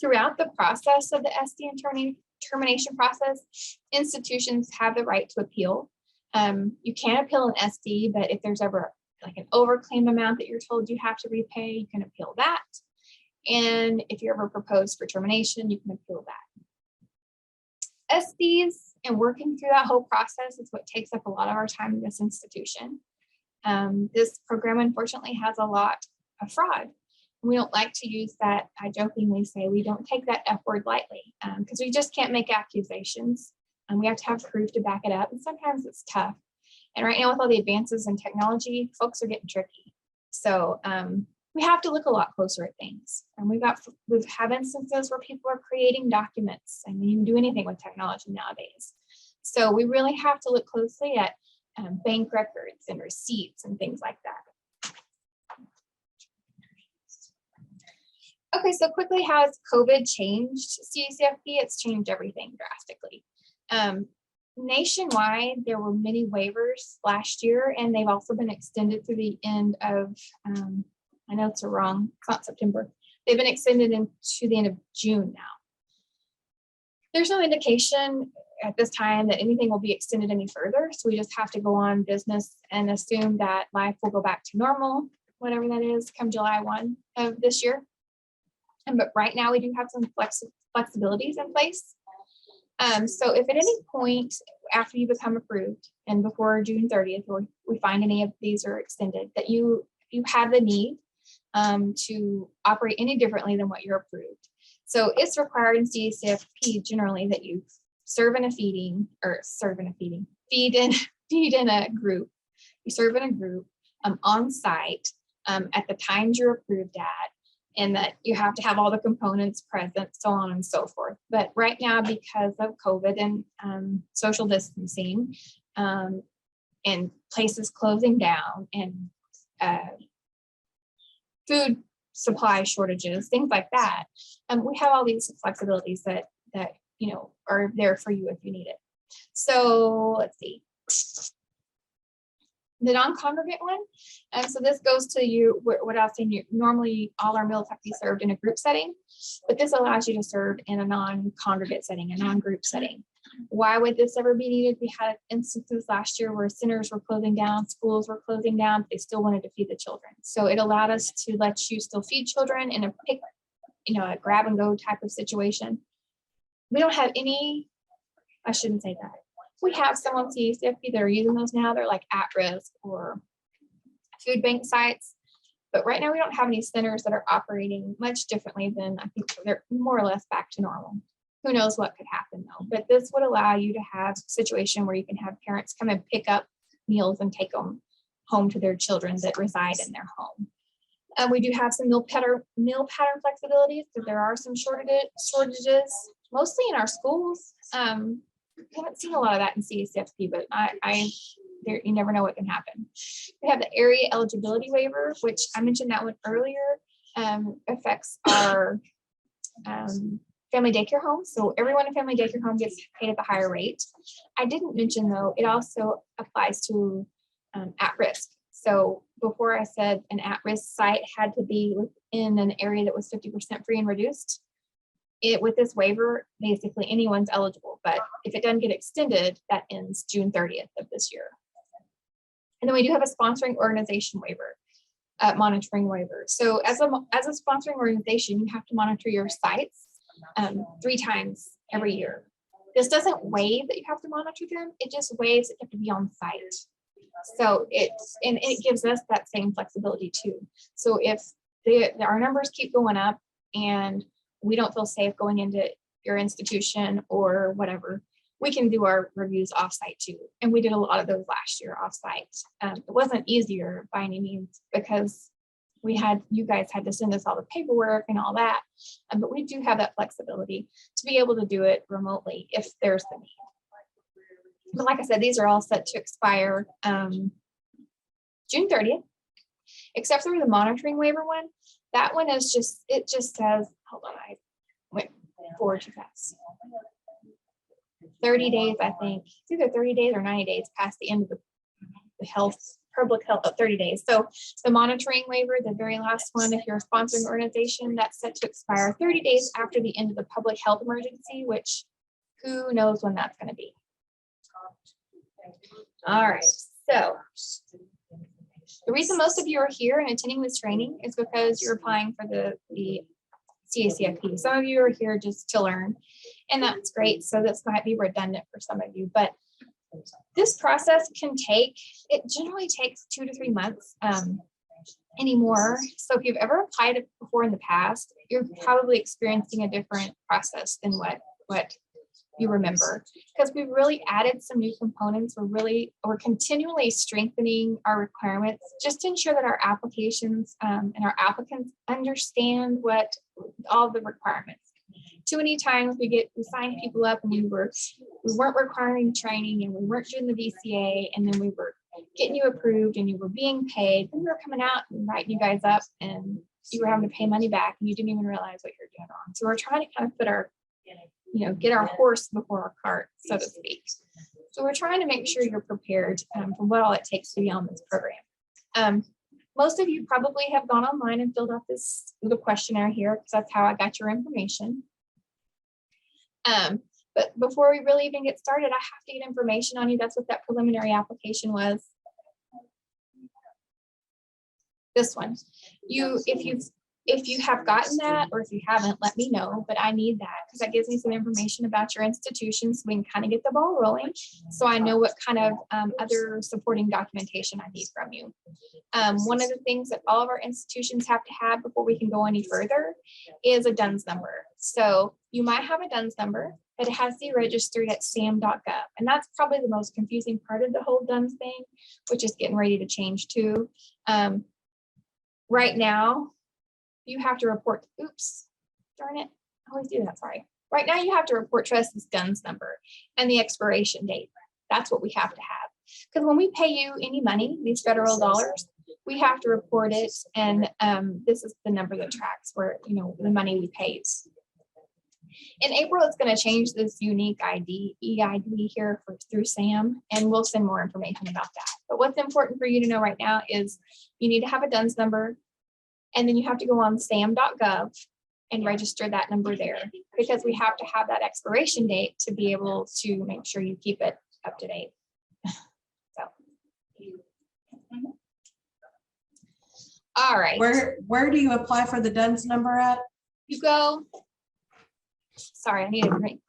Throughout the process of the SD and termination process, institutions have the right to appeal. You can appeal an SD, but if there's ever like an overclaim amount that you're told you have to repay, you can appeal that. And if you're ever proposed for termination, you can appeal that. SDs and working through that whole process is what takes up a lot of our time in this institution. This program, unfortunately, has a lot of fraud. We don't like to use that. I jokingly say we don't take that F word lightly because we just can't make accusations. And we have to have proof to back it up. And sometimes it's tough. And right now with all the advances in technology, folks are getting tricky. So we have to look a lot closer at things. And we've had instances where people are creating documents, and you can do anything with technology nowadays. So we really have to look closely at bank records and receipts and things like that. Okay, so quickly, how has COVID changed CACFP? It's changed everything drastically. Nationwide, there were many waivers last year, and they've also been extended through the end of, I know it's wrong, it's not September. They've been extended into the end of June now. There's no indication at this time that anything will be extended any further, so we just have to go on business and assume that life will go back to normal, whatever that is, come July 1 of this year. But right now we do have some flexibilities in place. So if at any point after you become approved and before June 30th, or we find any of these are extended, that you have the need to operate any differently than what you're approved. So it's required in CACFP generally that you feed in a group. You serve in a group on site at the times you're approved at, and that you have to have all the components present, so on and so forth. But right now, because of COVID and social distancing and places closing down and food supply shortages, things like that, we have all these flexibilities that are there for you if you need it. So let's see. The non-congregate one, so this goes to you, what I was saying, normally all our meals have to be served in a group setting, but this allows you to serve in a non-congregate setting, a non-group setting. Why would this ever be needed? We had instances last year where centers were closing down, schools were closing down, they still wanted to feed the children. So it allowed us to let you still feed children in a grab and go type of situation. We don't have any, I shouldn't say that. We have some on CACFP that are using those now. They're like AtRisk or food bank sites. But right now we don't have any centers that are operating much differently than, I think they're more or less back to normal. Who knows what could happen though. But this would allow you to have a situation where you can have parents come and pick up meals and take them home to their children that reside in their home. We do have some meal pattern flexibilities because there are some shortages, mostly in our schools. I haven't seen a lot of that in CACFP, but you never know what can happen. We have the area eligibility waiver, which I mentioned that one earlier, affects our family daycare homes. So everyone in family daycare home gets paid at the higher rate. I didn't mention though, it also applies to at-risk. So before I said an at-risk site had to be within an area that was 50% free and reduced. With this waiver, basically anyone's eligible, but if it doesn't get extended, that ends June 30th of this year. And then we do have a sponsoring organization waiver, monitoring waiver. So as a sponsoring organization, you have to monitor your sites 3 times every year. This doesn't waive that you have to monitor them, it just waives that you have to be on site So and it gives us that same flexibility too. So if our numbers keep going up and we don't feel safe going into your institution or whatever, we can do our reviews offsite too. And we did a lot of those last year offsite. It wasn't easier by any means because you guys had to send us all the paperwork and all that. But we do have that flexibility to be able to do it remotely if there's the need. But like I said, these are all set to expire June 30th, except for the monitoring waiver one. That one is it just says, hold on, I went forward too fast. 30 days, I think. It's either 30 days or 90 days past the end of the public health, 30 days. So the monitoring waiver, the very last one, if you're a sponsoring organization, that's set to expire 30 days after the end of the public health emergency, which who knows when that's going to be. All right, so the reason most of you are here and attending this training is because you're applying for the CACFP. Some of you are here just to learn, and that's great. So this might be redundant for some of you, but this process it generally takes 2 to 3 months anymore. So if you've ever applied it before in the past, you're probably experiencing a different process than what you remember, because we've really added some new components. We're continually strengthening our requirements just to ensure that our applications and our applicants understand what all the requirements. Too many times we sign people up and we weren't requiring training and we weren't doing the VCA, and then we were getting you approved and you were being paid, and we were coming out and writing you guys up and you were having to pay money back and you didn't even realize what you're doing wrong. So we're trying to kind of put get our horse before our cart, so to speak. So we're trying to make sure you're prepared for what all it takes to be on this program. Most of you probably have gone online and filled out this little questionnaire here, because that's how I got your information. But before we really even get started, I have to get information on you. That's what that preliminary application was. This one. If you have gotten that, or if you haven't, let me know, but I need that because that gives me some information about your institution so we can kind of get the ball rolling. So I know what kind of other supporting documentation I need from you. One of the things that all of our institutions have to have before we can go any further is a DUNS number. So you might have a DUNS number, but it has to be registered at sam.gov. And that's probably the most confusing part of the whole DUNS thing, which is getting ready to change too. Right now, you have to report, oops, darn it, I always do that, sorry. Right now you have to report to us this DUNS number and the expiration date. That's what we have to have. Because when we pay you any money, these federal dollars, we have to report it, and this is the number that tracks where, the money we pay. In April, it's going to change this unique EID here through SAM, and we'll send more information about that. But what's important for you to know right now is you need to have a DUNS number, and then you have to go on sam.gov and register that number there, because we have to have that expiration date to be able to make sure you keep it up to date. So, all right. Where do you apply for the DUNS number at? You go. Sorry, I need a drink.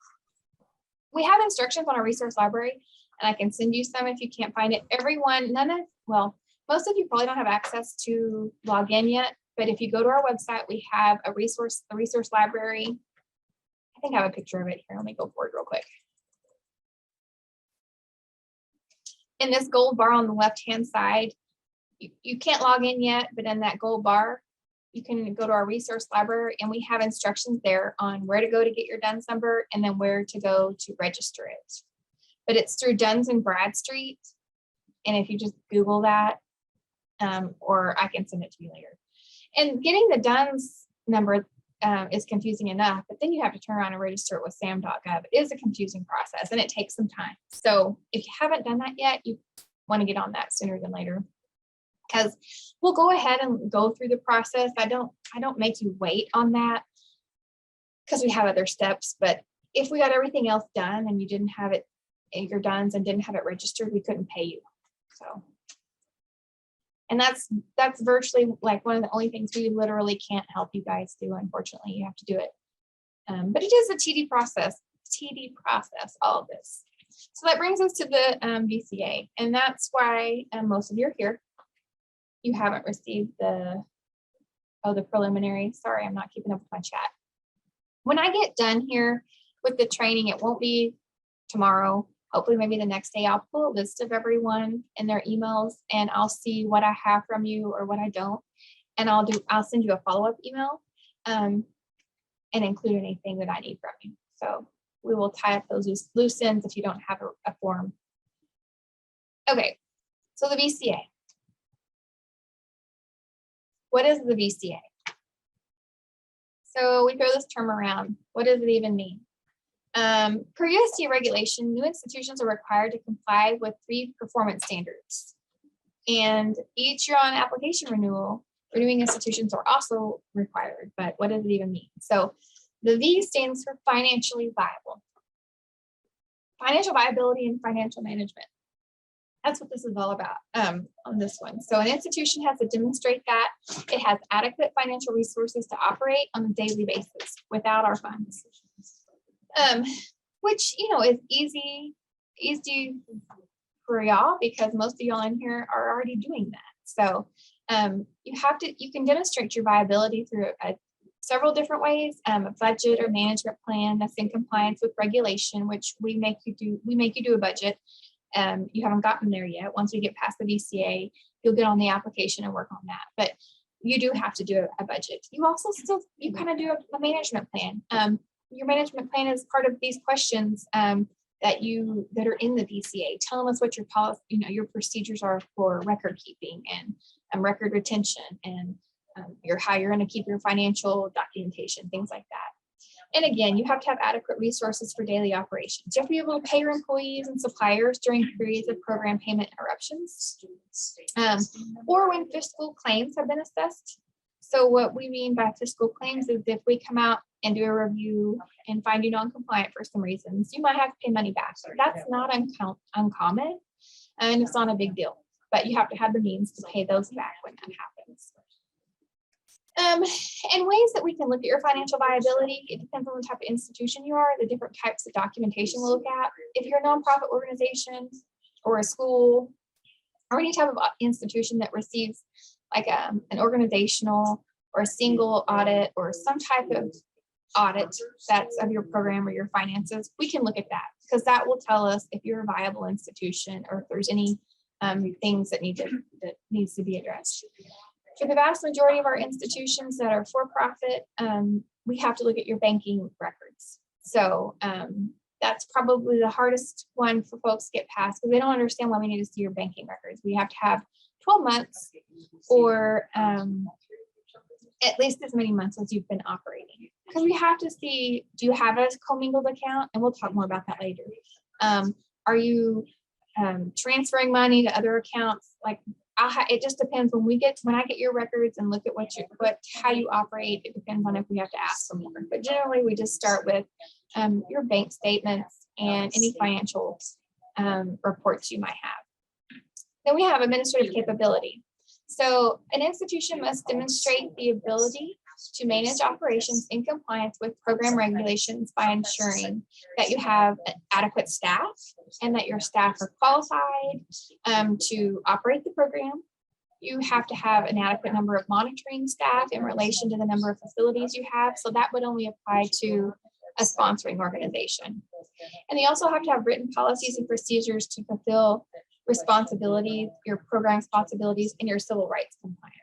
We have instructions on our resource library, and I can send you some if you can't find it. Most of you probably don't have access to log in yet, but if you go to our website, we have the resource library. I think I have a picture of it here. Let me go forward real quick. In this gold bar on the left-hand side, you can't log in yet, but in that gold bar, you can go to our resource library, and we have instructions there on where to go to get your DUNS number and then where to go to register it. But it's through Duns and Bradstreet. And if you just Google that, or I can send it to you later. And getting the DUNS number is confusing enough, but then you have to turn around and register it with sam.gov. It is a confusing process and it takes some time. So if you haven't done that yet, you want to get on that sooner than later, because we'll go ahead and go through the process. I don't make you wait on that because we have other steps, but if we got everything else done and you didn't have it in your DUNS and didn't have it registered, we couldn't pay you. So, and that's virtually like one of the only things we literally can't help you guys do. Unfortunately, you have to do it. But it is a TD process, all of this. So that brings us to the VCA, and that's why most of you are here. You haven't received the preliminary. Sorry, I'm not keeping up with my chat. When I get done here with the training, it won't be tomorrow. Hopefully maybe the next day, I'll pull a list of everyone and their emails, and I'll see what I have from you or what I don't. And I'll send you a follow-up email and include anything that I need from you. So we will tie up those loose ends if you don't have a form. Okay, so the VCA. What is the VCA? So we throw this term around. What does it even mean? Per USDA regulation, new institutions are required to comply with 3 performance standards. And each year on application renewal, renewing institutions are also required, but what does it even mean? So the V stands for financially viable. Financial viability and financial management. That's what this is all about on this one. So an institution has to demonstrate that it has adequate financial resources to operate on a daily basis without our funds. Which, you know, is easy for y'all because most of y'all in here are already doing that. So you can demonstrate your viability through several different ways. A budget or management plan that's in compliance with regulation, which we make you do a budget. You haven't gotten there yet. Once we get past the VCA, you'll get on the application and work on that. But you do have to do a budget. You also you kind of do a management plan. Your management plan is part of these questions that are in the VCA, telling us what your policy, your procedures are for record keeping and record retention, and how you're going to keep your financial documentation, things like that. And again, you have to have adequate resources for daily operations. You have to be able to pay your employees and suppliers during periods of program payment interruptions, or when fiscal claims have been assessed. So what we mean by fiscal claims is if we come out and do a review and find you non-compliant for some reasons, you might have to pay money back. So that's not uncommon, and it's not a big deal, but you have to have the means to pay those back when that happens. And ways that we can look at your financial viability, it depends on the type of institution you are, the different types of documentation we'll look at. If you're a nonprofit organization or a school or any type of institution that receives like an organizational or a single audit or some type of audit that's of your program or your finances, we can look at that because that will tell us if you're a viable institution or if there's any things that needs to be addressed. For the vast majority of our institutions that are for-profit, we have to look at your banking records. So that's probably the hardest one for folks to get past because they don't understand why we need to see your banking records. We have to have 12 months or at least as many months as you've been operating. Because we have to see, do you have a commingled account? And we'll talk more about that later. Are you transferring money to other accounts? Like it just depends when I get your records and look at how you operate. It depends on if we have to ask for more. But generally, we just start with your bank statements and any financial reports you might have. Then we have administrative capability. So an institution must demonstrate the ability to manage operations in compliance with program regulations by ensuring that you have adequate staff and that your staff are qualified to operate the program. You have to have an adequate number of monitoring staff in relation to the number of facilities you have. So that would only apply to a sponsoring organization. And they also have to have written policies and procedures to fulfill responsibilities, your program responsibilities, and your civil rights compliance.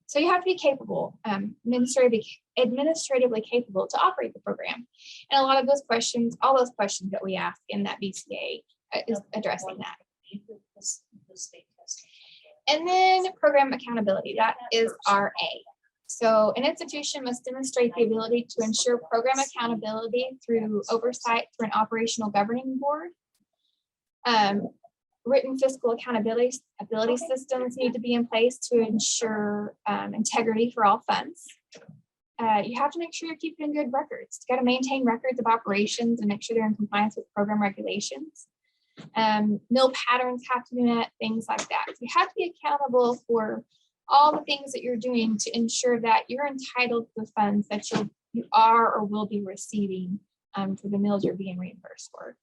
So you have to be capable, administratively capable to operate the program. And a lot of those questions, all those questions that we ask in that VCA is addressing that. And then program accountability, that is RA. So an institution must demonstrate the ability to ensure program accountability through oversight through an operational governing board. Written fiscal accountability systems need to be in place to ensure integrity for all funds. You have to make sure you're keeping good records. You got to maintain records of operations and make sure they're in compliance with program regulations. Mill patterns have to be met, things like that. So you have to be accountable for all the things that you're doing to ensure that you're entitled to the funds that you are or will be receiving for the mills you're being reimbursed for.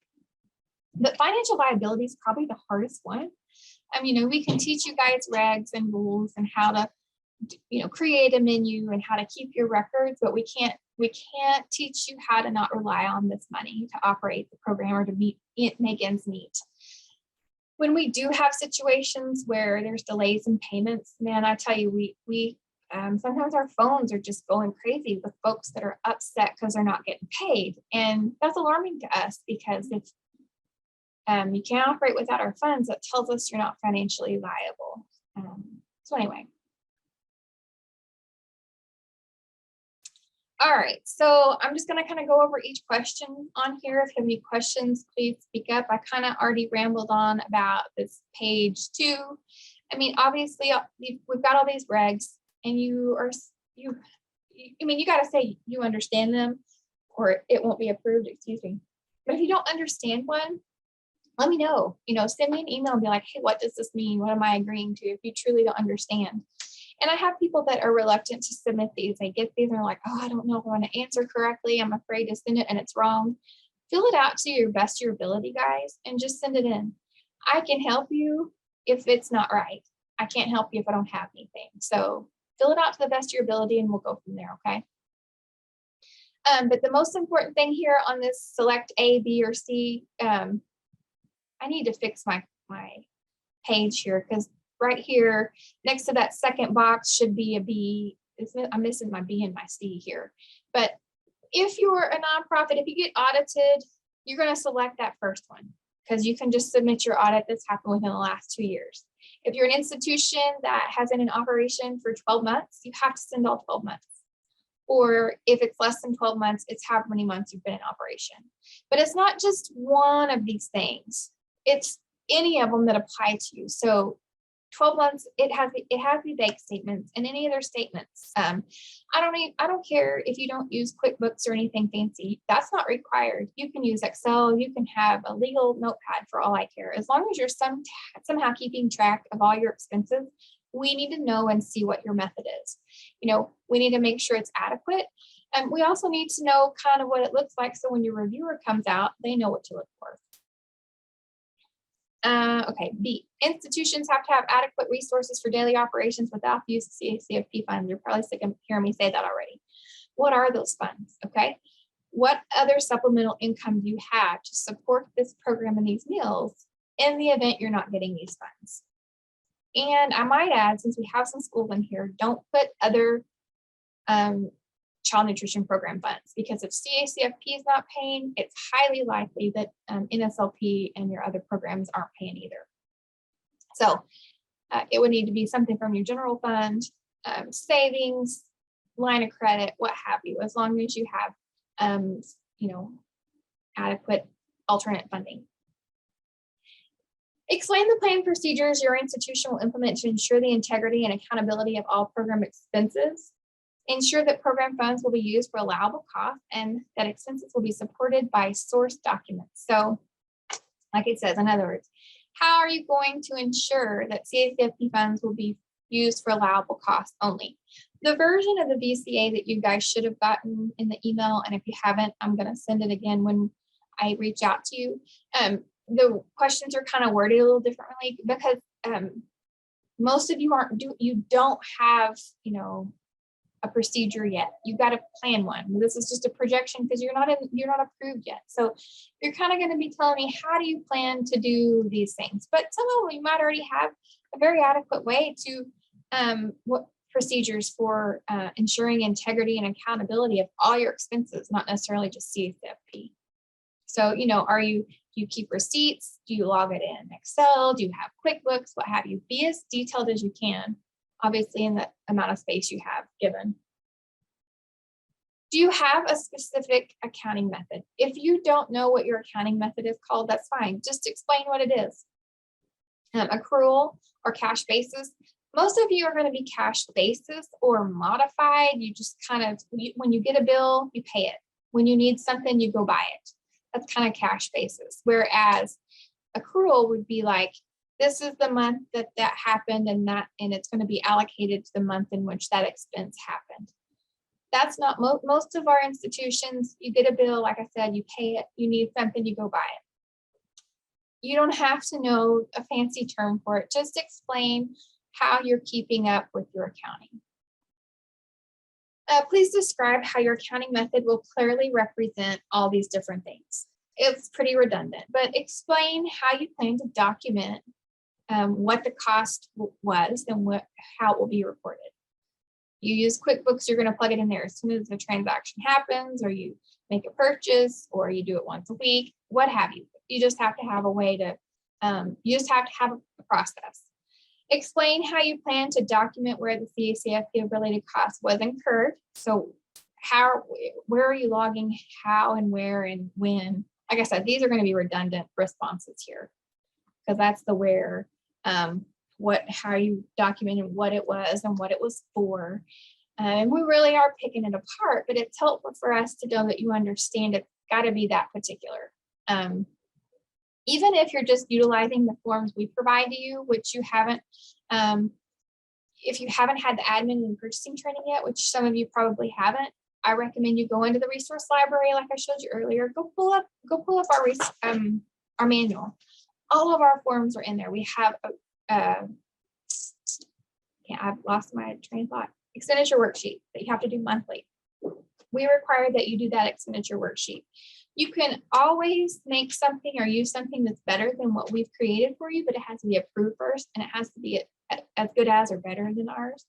But financial viability is probably the hardest one. We can teach you guys regs and rules and how to, create a menu and how to keep your records, but we can't teach you how to not rely on this money to operate the program or to make ends meet. When we do have situations where there's delays in payments, man, I tell you, we sometimes our phones are just going crazy with folks that are upset because they're not getting paid. And that's alarming to us, because if you can't operate without our funds, that tells us you're not financially viable. So anyway. All right, so I'm just going to kind of go over each question on here. If you have any questions, please speak up. I kind of already rambled on about this page 2. Obviously, we've got all these regs, and you got to say you understand them, or it won't be approved, excuse me. But if you don't understand one, let me know. Send me an email and be like, hey, what does this mean? What am I agreeing to? If you truly don't understand. And I have people that are reluctant to submit these. They get these and they're like, oh, I don't know if I want to answer correctly. I'm afraid to send it and it's wrong. Fill it out to your best of your ability, guys, and just send it in. I can help you if it's not right. I can't help you if I don't have anything. So fill it out to the best of your ability and we'll go from there, okay? But the most important thing here on this select A, B, or C, I need to fix my page here, because right here next to that second box should be a B. I'm missing my B and my C here. But if you're a nonprofit, if you get audited, you're going to select that first one, because you can just submit your audit that's happened within the last 2 years. If you're an institution that has been in operation for 12 months, you have to send all 12 months. Or if it's less than 12 months, it's how many months you've been in operation. But it's not just one of these things. It's any of them that apply to you. So 12 months, it has the bank statements and any other statements. I don't care if you don't use QuickBooks or anything fancy. That's not required. You can use Excel. You can have a legal notepad, for all I care. As long as you're somehow keeping track of all your expenses, we need to know and see what your method is. We need to make sure it's adequate. And we also need to know kind of what it looks like, so when your reviewer comes out, they know what to look for. Okay, B, institutions have to have adequate resources for daily operations without the use of CACFP funds. You're probably sick of hearing me say that already. What are those funds? Okay, what other supplemental income do you have to support this program and these meals in the event you're not getting these funds? And I might add, since we have some schools in here, don't put other child nutrition program funds, because if CACFP is not paying, it's highly likely that NSLP and your other programs aren't paying either. So it would need to be something from your general fund, savings, line of credit, what have you, as long as you have adequate alternate funding. Explain the plan procedures your institution will implement to ensure the integrity and accountability of all program expenses. Ensure that program funds will be used for allowable costs and that expenses will be supported by source documents. So, like it says, in other words, how are you going to ensure that CACFP funds will be used for allowable costs only? The version of the VCA that you guys should have gotten in the email, and if you haven't, I'm going to send it again when I reach out to you. The questions are kind of worded a little differently, because most of you don't have, a procedure yet. You've got to plan one. This is just a projection because you're not approved yet. So you're kind of going to be telling me, how do you plan to do these things? But some of them you might already have a very adequate way to what procedures for ensuring integrity and accountability of all your expenses, not necessarily just CACFP. So, do you keep receipts? Do you log it in Excel? Do you have QuickBooks? What have you? Be as detailed as you can, obviously in the amount of space you have given. Do you have a specific accounting method? If you don't know what your accounting method is called, that's fine. Just explain what it is. Accrual or cash basis. Most of you are going to be cash basis or modified. You just kind of, when you get a bill, you pay it. When you need something, you go buy it. That's kind of cash basis. Whereas accrual would be like, this is the month that happened, and it's going to be allocated to the month in which that expense happened. That's not most of our institutions. You get a bill, like I said, you pay it. You need something, you go buy it. You don't have to know a fancy term for it. Just explain how you're keeping up with your accounting. Please describe how your accounting method will clearly represent all these different things. It's pretty redundant, but explain how you plan to document what the cost was and how it will be reported. You use QuickBooks, you're going to plug it in there as soon as the transaction happens, or you make a purchase, or you do it once a week, what have you. You just have to have a way to, you just have to have a process. Explain how you plan to document where the CACFP related cost was incurred. So where are you logging, how and where and when? Like I said, these are going to be redundant responses here, because that's the where, how you documented what it was and what it was for. And we really are picking it apart, but it's helpful for us to know that you understand it's got to be that particular. Even if you're just utilizing the forms we provide to you, which you haven't, if you haven't had the admin and purchasing training yet, which some of you probably haven't, I recommend you go into the resource library, like I showed you earlier. Go pull up our manual. All of our forms are in there. We have I've lost my train of thought. Expenditure worksheet that you have to do monthly. We require that you do that expenditure worksheet. You can always make something or use something that's better than what we've created for you, but it has to be approved first, and it has to be as good as or better than ours.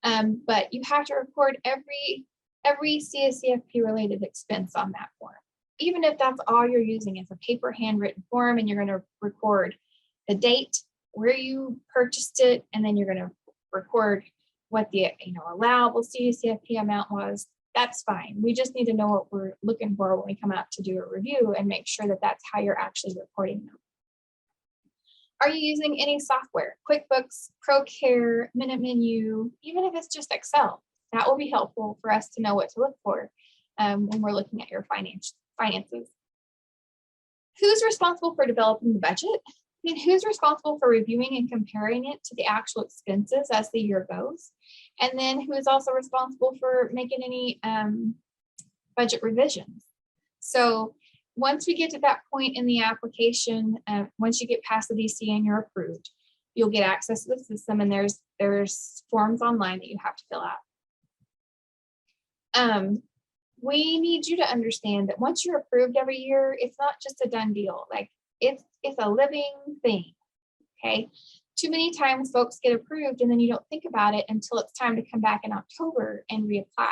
But you have to record every CACFP related expense on that form. Even if that's all you're using, it's a paper handwritten form, and you're going to record the date, where you purchased it, and then you're going to record what the allowable CACFP amount was. That's fine. We just need to know what we're looking for when we come out to do a review and make sure that that's how you're actually reporting them. Are you using any software? QuickBooks, ProCare, Minute Menu, even if it's just Excel? That will be helpful for us to know what to look for when we're looking at your finances. Who's responsible for developing the budget? And who's responsible for reviewing and comparing it to the actual expenses as the year goes? And then who is also responsible for making any budget revisions? So once we get to that point in the application, once you get past the DC and you're approved, you'll get access to the system, and there's forms online that you have to fill out. We need you to understand that once you're approved every year, it's not just a done deal. Like it's a living thing, okay? Too many times folks get approved and then you don't think about it until it's time to come back in October and reapply.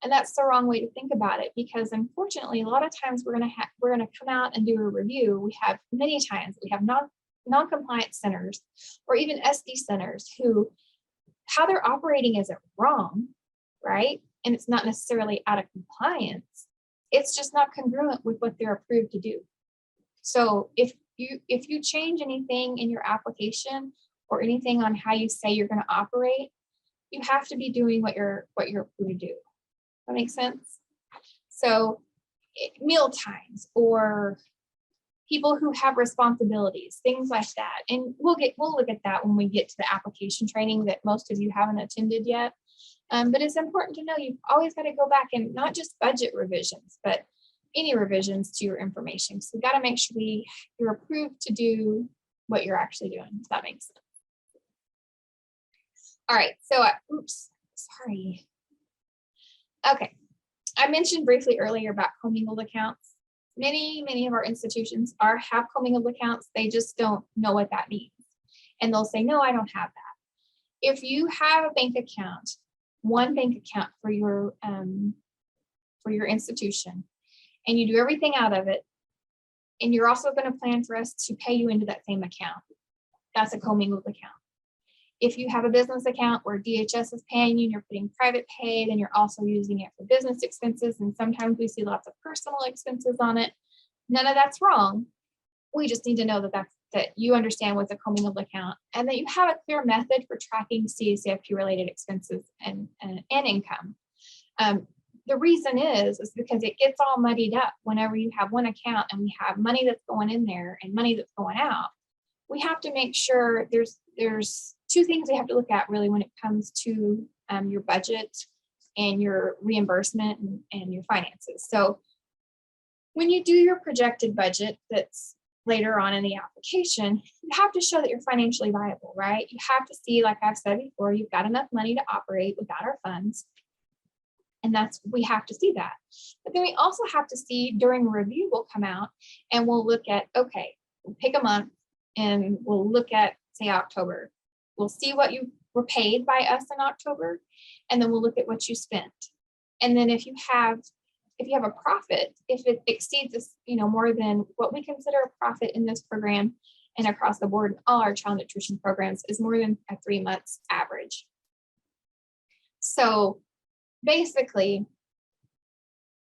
And that's the wrong way to think about it, because unfortunately, a lot of times we're gonna come out and do a review. We have many times, we have non-compliant centers or even SD centers who, how they're operating isn't wrong, right? And it's not necessarily out of compliance. It's just not congruent with what they're approved to do. So if you change anything in your application or anything on how you say you're going to operate, you have to be doing what you're approved to do. That makes sense? So meal times or people who have responsibilities, things like that. And we'll look at that when we get to the application training that most of you haven't attended yet. But it's important to know you've always got to go back and not just budget revisions, but any revisions to your information. So we got to make sure you're approved to do what you're actually doing, if that makes sense. All right, so oops, sorry. Okay, I mentioned briefly earlier about commingled accounts. Many of our institutions have commingled accounts. They just don't know what that means. And they'll say, no, I don't have that. If you have a bank account, one bank account for your institution, and you do everything out of it, and you're also going to plan for us to pay you into that same account, that's a commingled account. If you have a business account where DHS is paying you and you're putting private pay, then you're also using it for business expenses, and sometimes we see lots of personal expenses on it. None of that's wrong. We just need to know that you understand what's a commingled account, and that you have a clear method for tracking CACFP related expenses and income. The reason is because it gets all muddied up whenever you have one account and we have money that's going in there and money that's going out. We have to make sure there's two things we have to look at really when it comes to your budget and your reimbursement and your finances. So when you do your projected budget that's later on in the application, you have to show that you're financially viable, right? You have to see, like I've said before, you've got enough money to operate without our funds. And we have to see that. But then we also have to see during review, we'll come out and we'll look at, okay, we'll pick a month and we'll look at, say, October. We'll see what you were paid by us in October, and then we'll look at what you spent. And then if you have a profit, if it exceeds this, more than what we consider a profit in this program and across the board in all our child nutrition programs is more than a 3 months average. So basically,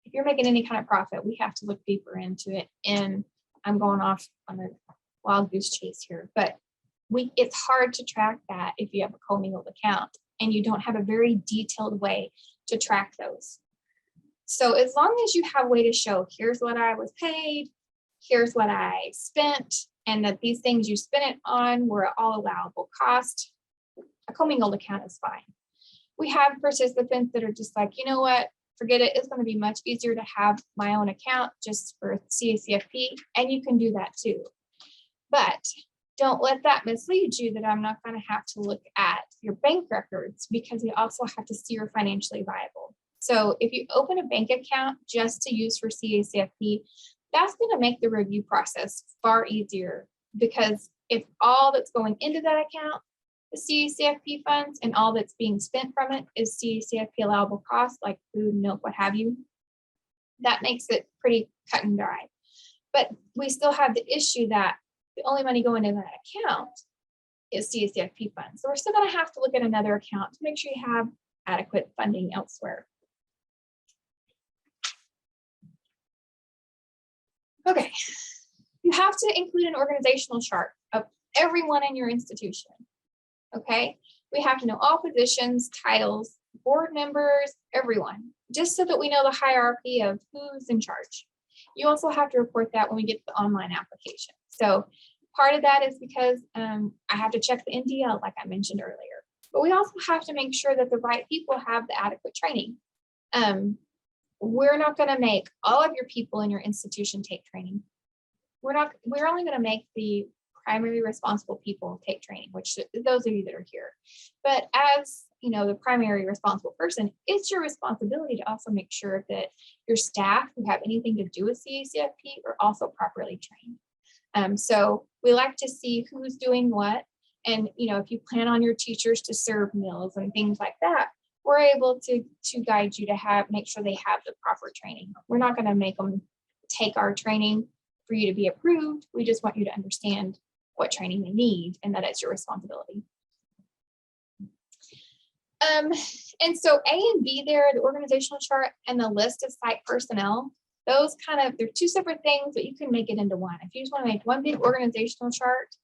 if you're making any kind of profit, we have to look deeper into it. And I'm going off on a wild goose chase here, but it's hard to track that if you have a commingled account and you don't have a very detailed way to track those. So as long as you have a way to show, here's what I was paid, here's what I spent, and that these things you spent it on were all allowable cost, a commingled account is fine. We have participants that are just like, you know what, forget it. It's going to be much easier to have my own account just for CACFP, and you can do that too. But don't let that mislead you that I'm not going to have to look at your bank records, because we also have to see you're financially viable. So if you open a bank account just to use for CACFP, that's going to make the review process far easier, because if all that's going into that account is CACFP funds and all that's being spent from it is CACFP allowable costs like food, milk, what have you, that makes it pretty cut and dry. But we still have the issue that the only money going in that account is CACFP funds. So we're still going to have to look at another account to make sure you have adequate funding elsewhere. Okay, you have to include an organizational chart of everyone in your institution. Okay, we have to know all positions, titles, board members, everyone, just so that we know the hierarchy of who's in charge. You also have to report that when we get to the online application. So part of that is because I have to check the NDL, like I mentioned earlier, but we also have to make sure that the right people have the adequate training. We're not going to make all of your people in your institution take training. We're only going to make the primary responsible people take training, which those of you that are here. But as the primary responsible person, it's your responsibility to also make sure that your staff who have anything to do with CACFP are also properly trained. So we like to see who's doing what. And, if you plan on your teachers to serve meals and things like that, we're able to guide you to make sure they have the proper training. We're not going to make them take our training for you to be approved. We just want you to understand what training they need and that it's your responsibility. And so A and B there, the organizational chart and the list of site personnel, those they're two separate things, but you can make it into one. If you just want to make one big organizational chart,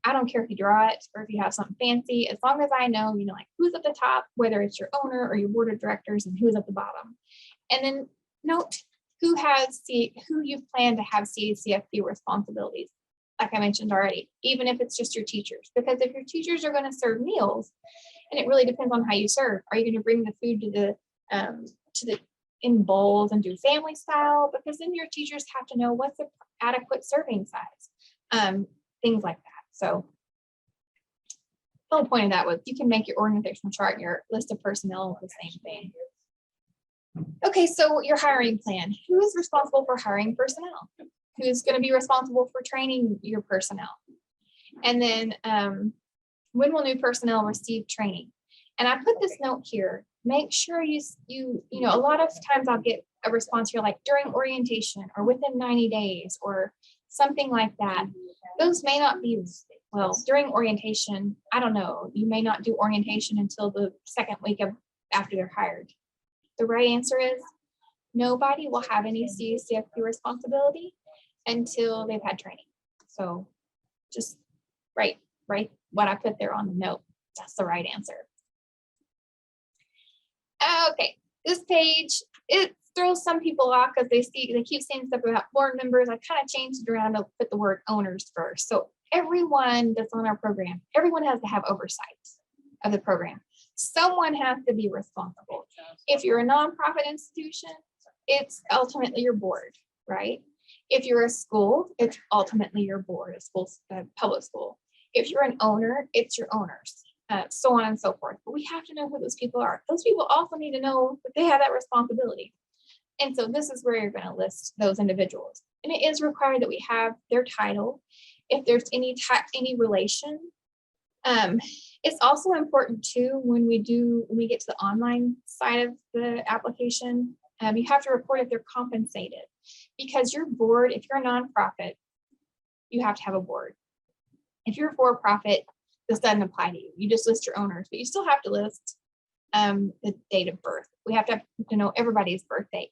I don't care if you draw it or if you have something fancy, as long as I know, like who's at the top, whether it's your owner or your board of directors, and who's at the bottom. And then note who you plan to have CACFP responsibilities. Like I mentioned already, even if it's just your teachers, because if your teachers are going to serve meals, and it really depends on how you serve. Are you going to bring the food to the in bowls and do family style? Because then your teachers have to know what's the adequate serving size, things like that. So the whole point of that was you can make your organizational chart and your list of personnel the same thing. Okay, so your hiring plan. Who is responsible for hiring personnel? Who's going to be responsible for training your personnel? And then when will new personnel receive training? And I put this note here. Make sure you a lot of times I'll get a response here like during orientation or within 90 days or something like that. Those may not be, well, during orientation, I don't know. You may not do orientation until the second week after they're hired. The right answer is nobody will have any CACFP responsibility until they've had training. So just write what I put there on the note. That's the right answer. Okay, this page, it throws some people off because they keep saying stuff about board members. I kind of changed it around to put the word owners first. So everyone that's on our program, everyone has to have oversight of the program. Someone has to be responsible. If you're a nonprofit institution, it's ultimately your board, right? If you're a school, it's ultimately your board, a public school. If you're an owner, it's your owners, so on and so forth. But we have to know who those people are. Those people also need to know that they have that responsibility. And so this is where you're going to list those individuals. And it is required that we have their title. If there's any relation. It's also important too, when we get to the online side of the application, you have to report if they're compensated, because your board, if you're a nonprofit, you have to have a board. If you're a for-profit, this doesn't apply to you. You just list your owners, but you still have to list the date of birth. We have to know everybody's birth date.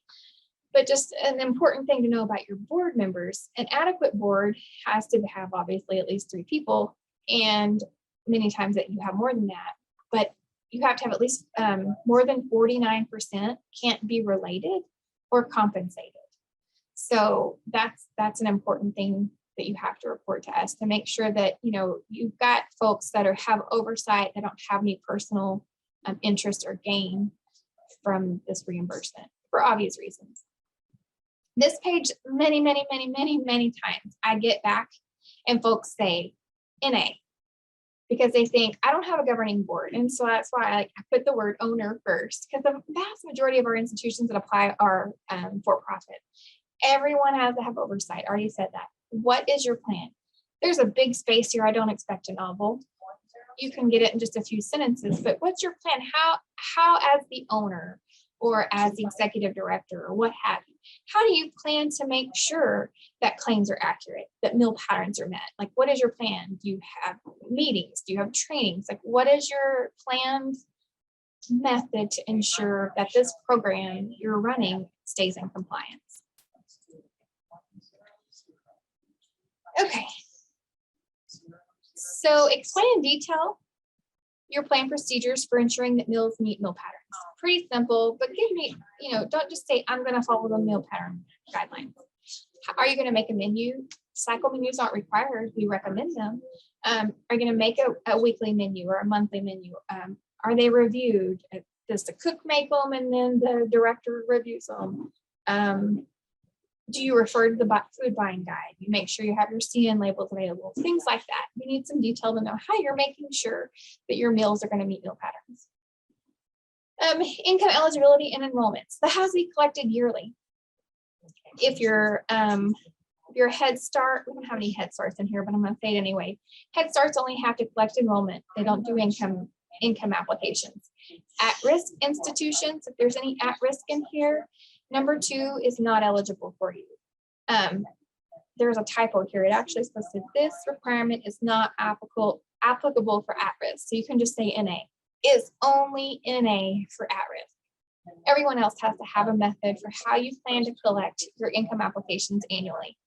But just an important thing to know about your board members, an adequate board has to have obviously at least 3 people, and many times that you have more than that, but you have to have at least more than 49% can't be related or compensated. So that's an important thing that you have to report to us to make sure that, you know, you've got folks that have oversight, that don't have any personal interest or gain from this reimbursement for obvious reasons. This page, many times I get back and folks say NA, because they think I don't have a governing board. And so that's why I put the word owner first, because the vast majority of our institutions that apply are for-profit. Everyone has to have oversight. I already said that. What is your plan? There's a big space here. I don't expect a novel. You can get it in just a few sentences, but what's your plan? How as the owner or as the executive director or what have you, how do you plan to make sure that claims are accurate, that meal patterns are met? Like, what is your plan? Do you have meetings? Do you have trainings? Like, what is your planned method to ensure that this program you're running stays in compliance? Okay. So explain in detail your plan procedures for ensuring that meals meet meal patterns. Pretty simple, but give me, don't just say, I'm going to follow the meal pattern guidelines. Are you going to make a menu? Cycle menus aren't required. We recommend them. Are you going to make a weekly menu or a monthly menu? Are they reviewed? Does the cook make them and then the director reviews them? Do you refer to the food buying guide? You make sure you have your CN labels available, things like that. You need some detail to know how you're making sure that your meals are going to meet meal patterns. Income eligibility and enrollments. That has to be collected yearly. If your Head Start, we don't have any Head Starts in here, but I'm going to say it anyway. Head Starts only have to collect enrollment. They don't do income applications. At-risk institutions, if there's any at-risk in here, number 2 is not eligible for you. There's a typo here. It actually says that this requirement is not applicable for at-risk. So you can just say NA. Is only NA for at-risk. Everyone else has to have a method for how you plan to collect your income applications annually.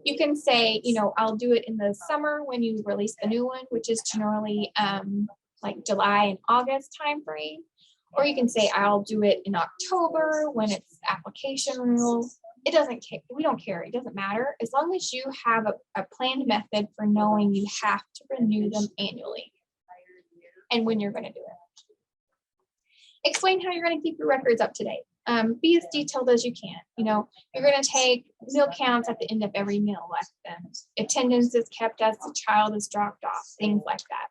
You can say, I'll do it in the summer when you release the new one, which is generally like July and August timeframe. Or you can say, I'll do it in October when it's application renewal. It doesn't care. We don't care. It doesn't matter. As long as you have a planned method for knowing you have to renew them annually and when you're going to do it. Explain how you're going to keep your records up to date. Be as detailed as you can. You're going to take meal counts at the end of every meal lesson. Attendance is kept as the child is dropped off, things like that.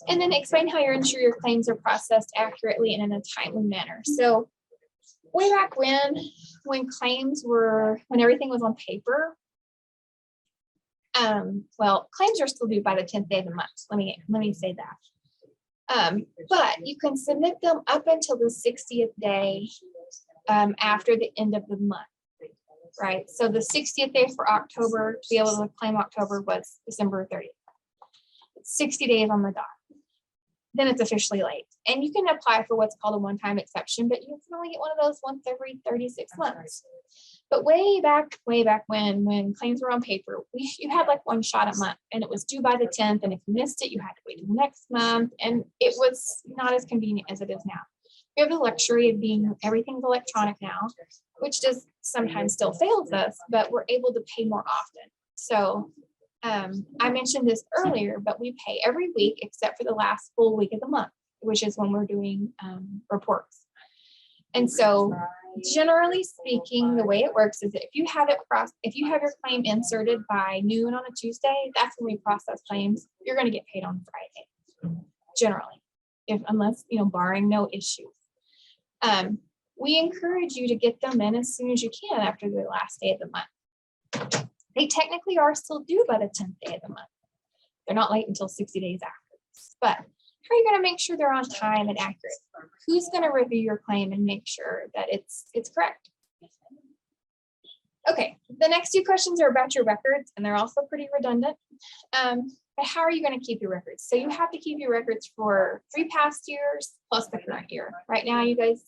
And then explain how you ensure your claims are processed accurately and in a timely manner. So way back when everything was on paper, claims are still due by the 10th day of the month. Let me say that. But you can submit them up until the 60th day after the end of the month, right? So the 60th day for October, to be able to claim October, was December 30th. 60 days on the dot. Then it's officially late. And you can apply for what's called a one-time exception, but you can only get one of those once every 36 months. But way back when claims were on paper, you had like one shot a month and it was due by the 10th. And if you missed it, you had to wait till next month. And it was not as convenient as it is now. We have the luxury of everything's electronic now, which does sometimes still fails us, but we're able to pay more often. So I mentioned this earlier, but we pay every week except for the last full week of the month, which is when we're doing reports. And so generally speaking, the way it works is that if you have your claim inserted by noon on a Tuesday, that's when we process claims. You're going to get paid on Friday, generally, unless barring no issues. We encourage you to get them in as soon as you can after the last day of the month. They technically are still due by the 10th day of the month. They're not late until 60 days after. But how are you going to make sure they're on time and accurate? Who's going to review your claim and make sure that it's correct? Okay, the next two questions are about your records, and they're also pretty redundant. But how are you going to keep your records? So you have to keep your records for 3 past years plus the current year. Right now, you guys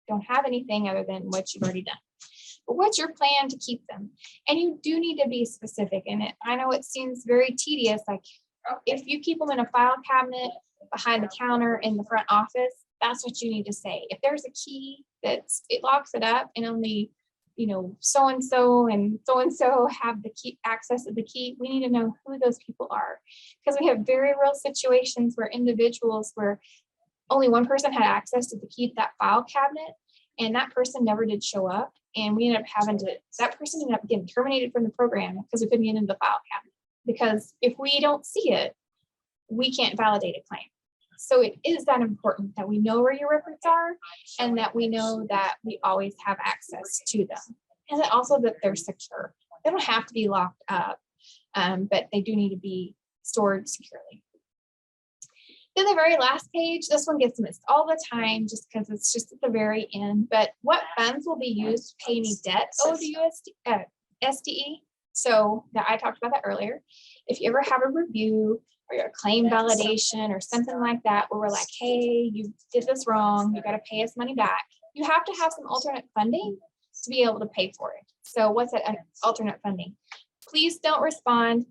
don't have anything other than what you've already done. But what's your plan to keep them? And you do need to be specific in it. I know it seems very tedious, like if you keep them in a file cabinet behind the counter in the front office, that's what you need to say. If there's a key it locks it up and only so-and-so and so-and-so have the key access to the key, we need to know who those people are. Because we have very real situations where where only one person had access to the key to that file cabinet, and that person never did show up. And we ended up that person ended up getting terminated from the program because we couldn't get into the file cabinet. Because if we don't see it, we can't validate a claim. So it is that important that we know where your records are and that we know that we always have access to them. And then also that they're secure. They don't have to be locked up, but they do need to be stored securely. Then the very last page, this one gets missed all the time just because it's just at the very end. But what funds will be used to pay any debt owed to SDE? So I talked about that earlier. If you ever have a review or a claim validation or something like that, where we're like, hey, you did this wrong, you got to pay us money back. You have to have some alternate funding to be able to pay for it. So what's that alternate funding? Please don't respond.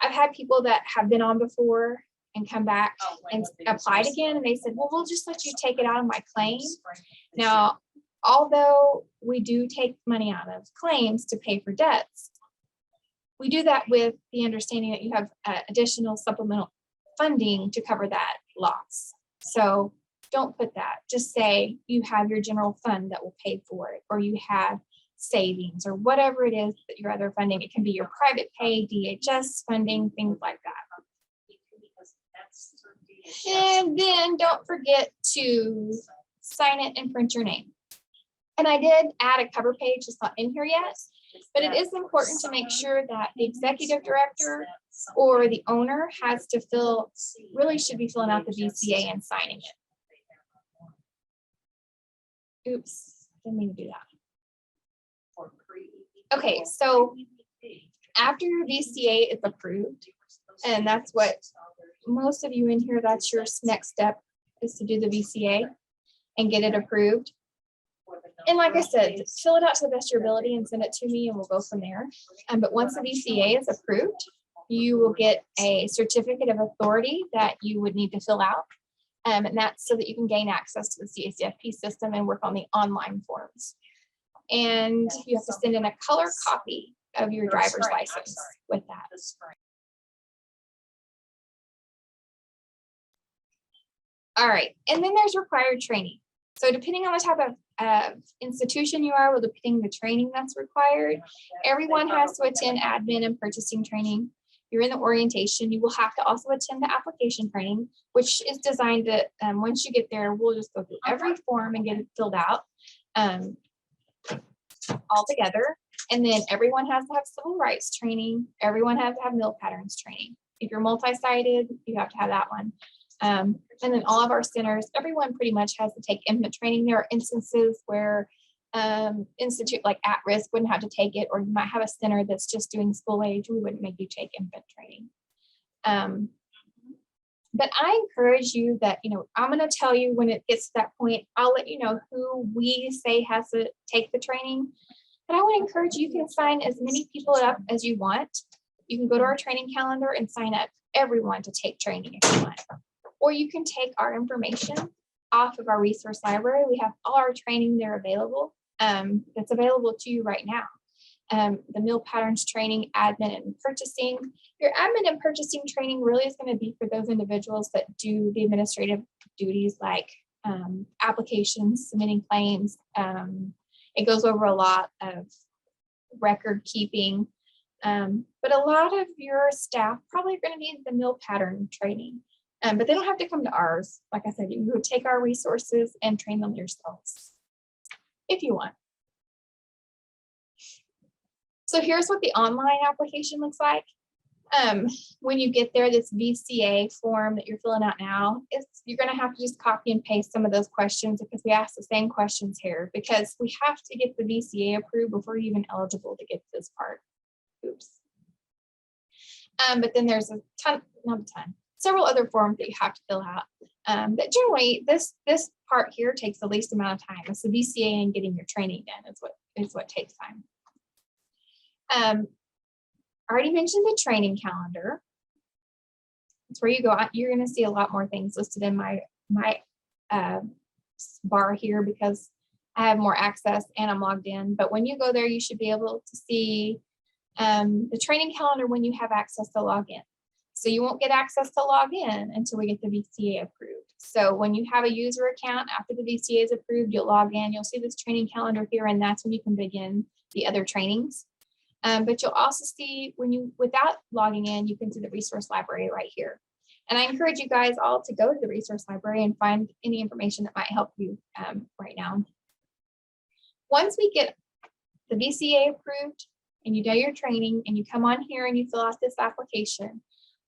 I've had people that have been on before and come back and applied again, and they said, well, we'll just let you take it out of my claim. Now, although we do take money out of claims to pay for debts, we do that with the understanding that you have additional supplemental funding to cover that loss. So don't put that. Just say you have your general fund that will pay for it, or you have savings, or whatever it is that your other funding. It can be your private pay, DHS funding, things like that. And then don't forget to sign it and print your name. And I did add a cover page, it's not in here yet, but it is important to make sure that the executive director or the owner really should be filling out the VCA and signing it. Oops, didn't mean to do that. Okay, so after your VCA is approved, and that's what most of you in here, that's your next step, is to do the VCA and get it approved. And like I said, fill it out to the best of your ability and send it to me, and we'll go from there. But once the VCA is approved, you will get a certificate of authority that you would need to fill out. And that's so that you can gain access to the CACFP system and work on the online forms. And you have to send in a color copy of your driver's license with that. All right, and then there's required training. So depending on the type of institution you are, well, depending the training that's required, everyone has to attend admin and purchasing training. You're in the orientation, you will have to also attend the application training, which is designed to, once you get there, we'll just go through every form and get it filled out all together. And then everyone has to have civil rights training. Everyone has to have meal patterns training. If you're multi-sited, you have to have that one. And then all of our centers, everyone pretty much has to take infant training. There are instances where institute like AtRisk wouldn't have to take it, or you might have a center that's just doing school age. We wouldn't make you take infant training. But I encourage you that, I'm going to tell you when it gets to that point, I'll let you know who we say has to take the training. But I would encourage you can sign as many people up as you want. You can go to our training calendar and sign up everyone to take training if you want. Or you can take our information off of our resource library. We have all our training there available. That's available to you right now. The meal patterns training, admin and purchasing. Your admin and purchasing training really is going to be for those individuals that do the administrative duties like applications, submitting claims, It goes over a lot of record keeping, but a lot of your staff probably are going to need the meal pattern training, but they don't have to come to ours. Like I said, you can go take our resources and train them yourselves if you want. So here's what the online application looks like. When you get there, this VCA form that you're filling out now, you're going to have to just copy and paste some of those questions because we ask the same questions here because we have to get the VCA approved before you're even eligible to get this part. Oops. But then there's several other forms that you have to fill out. But generally, this part here takes the least amount of time. It's the VCA and getting your training done is what takes time. I already mentioned the training calendar. It's where you go out. You're going to see a lot more things listed in my bar here because I have more access and I'm logged in. But when you go there, you should be able to see the training calendar when you have access to log in. So you won't get access to log in until we get the VCA approved. So when you have a user account after the VCA is approved, you'll log in, you'll see this training calendar here, and that's when you can begin the other trainings. But you'll also see without logging in, you can see the resource library right here. And I encourage you guys all to go to the resource library and find any information that might help you right now. Once we get the VCA approved and you do your training and you come on here and you fill out this application,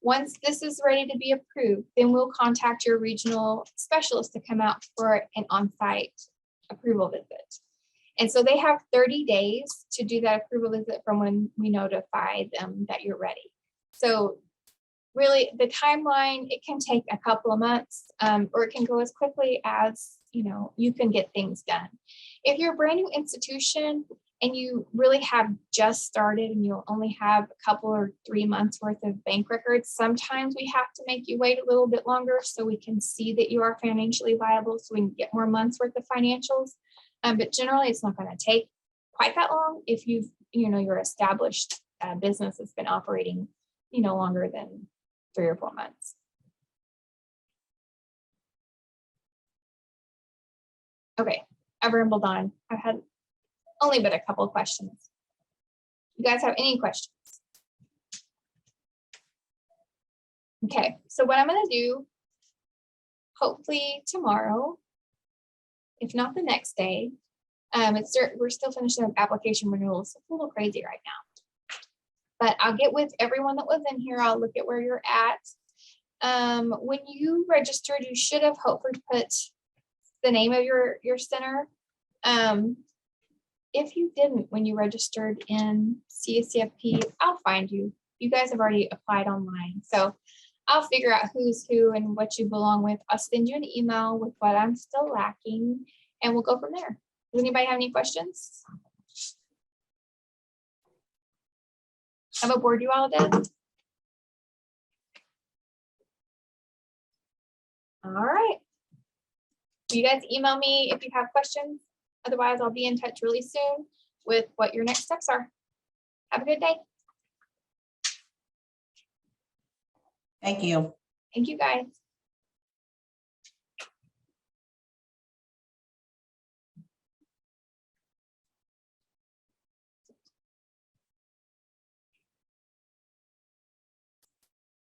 once this is ready to be approved, then we'll contact your regional specialist to come out for an on-site approval visit. And so they have 30 days to do that approval visit from when we notify them that you're ready. So really the timeline, it can take a couple of months or it can go as quickly as, you can get things done. If you're a brand new institution and you really have just started and you'll only have a couple or 3 months worth of bank records, sometimes we have to make you wait a little bit longer so we can see that you are financially viable so we can get more months worth of financials. But generally it's not going to take quite that long if your established business has been operating, longer than 3 or 4 months. Okay, I've rambled on. I've had only but a couple of questions. You guys have any questions? Okay, so what I'm going to do, hopefully tomorrow, if not the next day, we're still finishing up application renewals. It's a little crazy right now. But I'll get with everyone that was in here. I'll look at where you're at. When you registered, you should have hopefully put the name of your center. If you didn't, when you registered in CACFP, I'll find you. You guys have already applied online. So I'll figure out who's who and what you belong with. I'll send you an email with what I'm still lacking and we'll go from there. Does anybody have any questions? Have I bored you all to death? All right. You guys email me if you have questions. Otherwise, I'll be in touch really soon with what your next steps are. Have a good day. Thank you. Thank you, guys.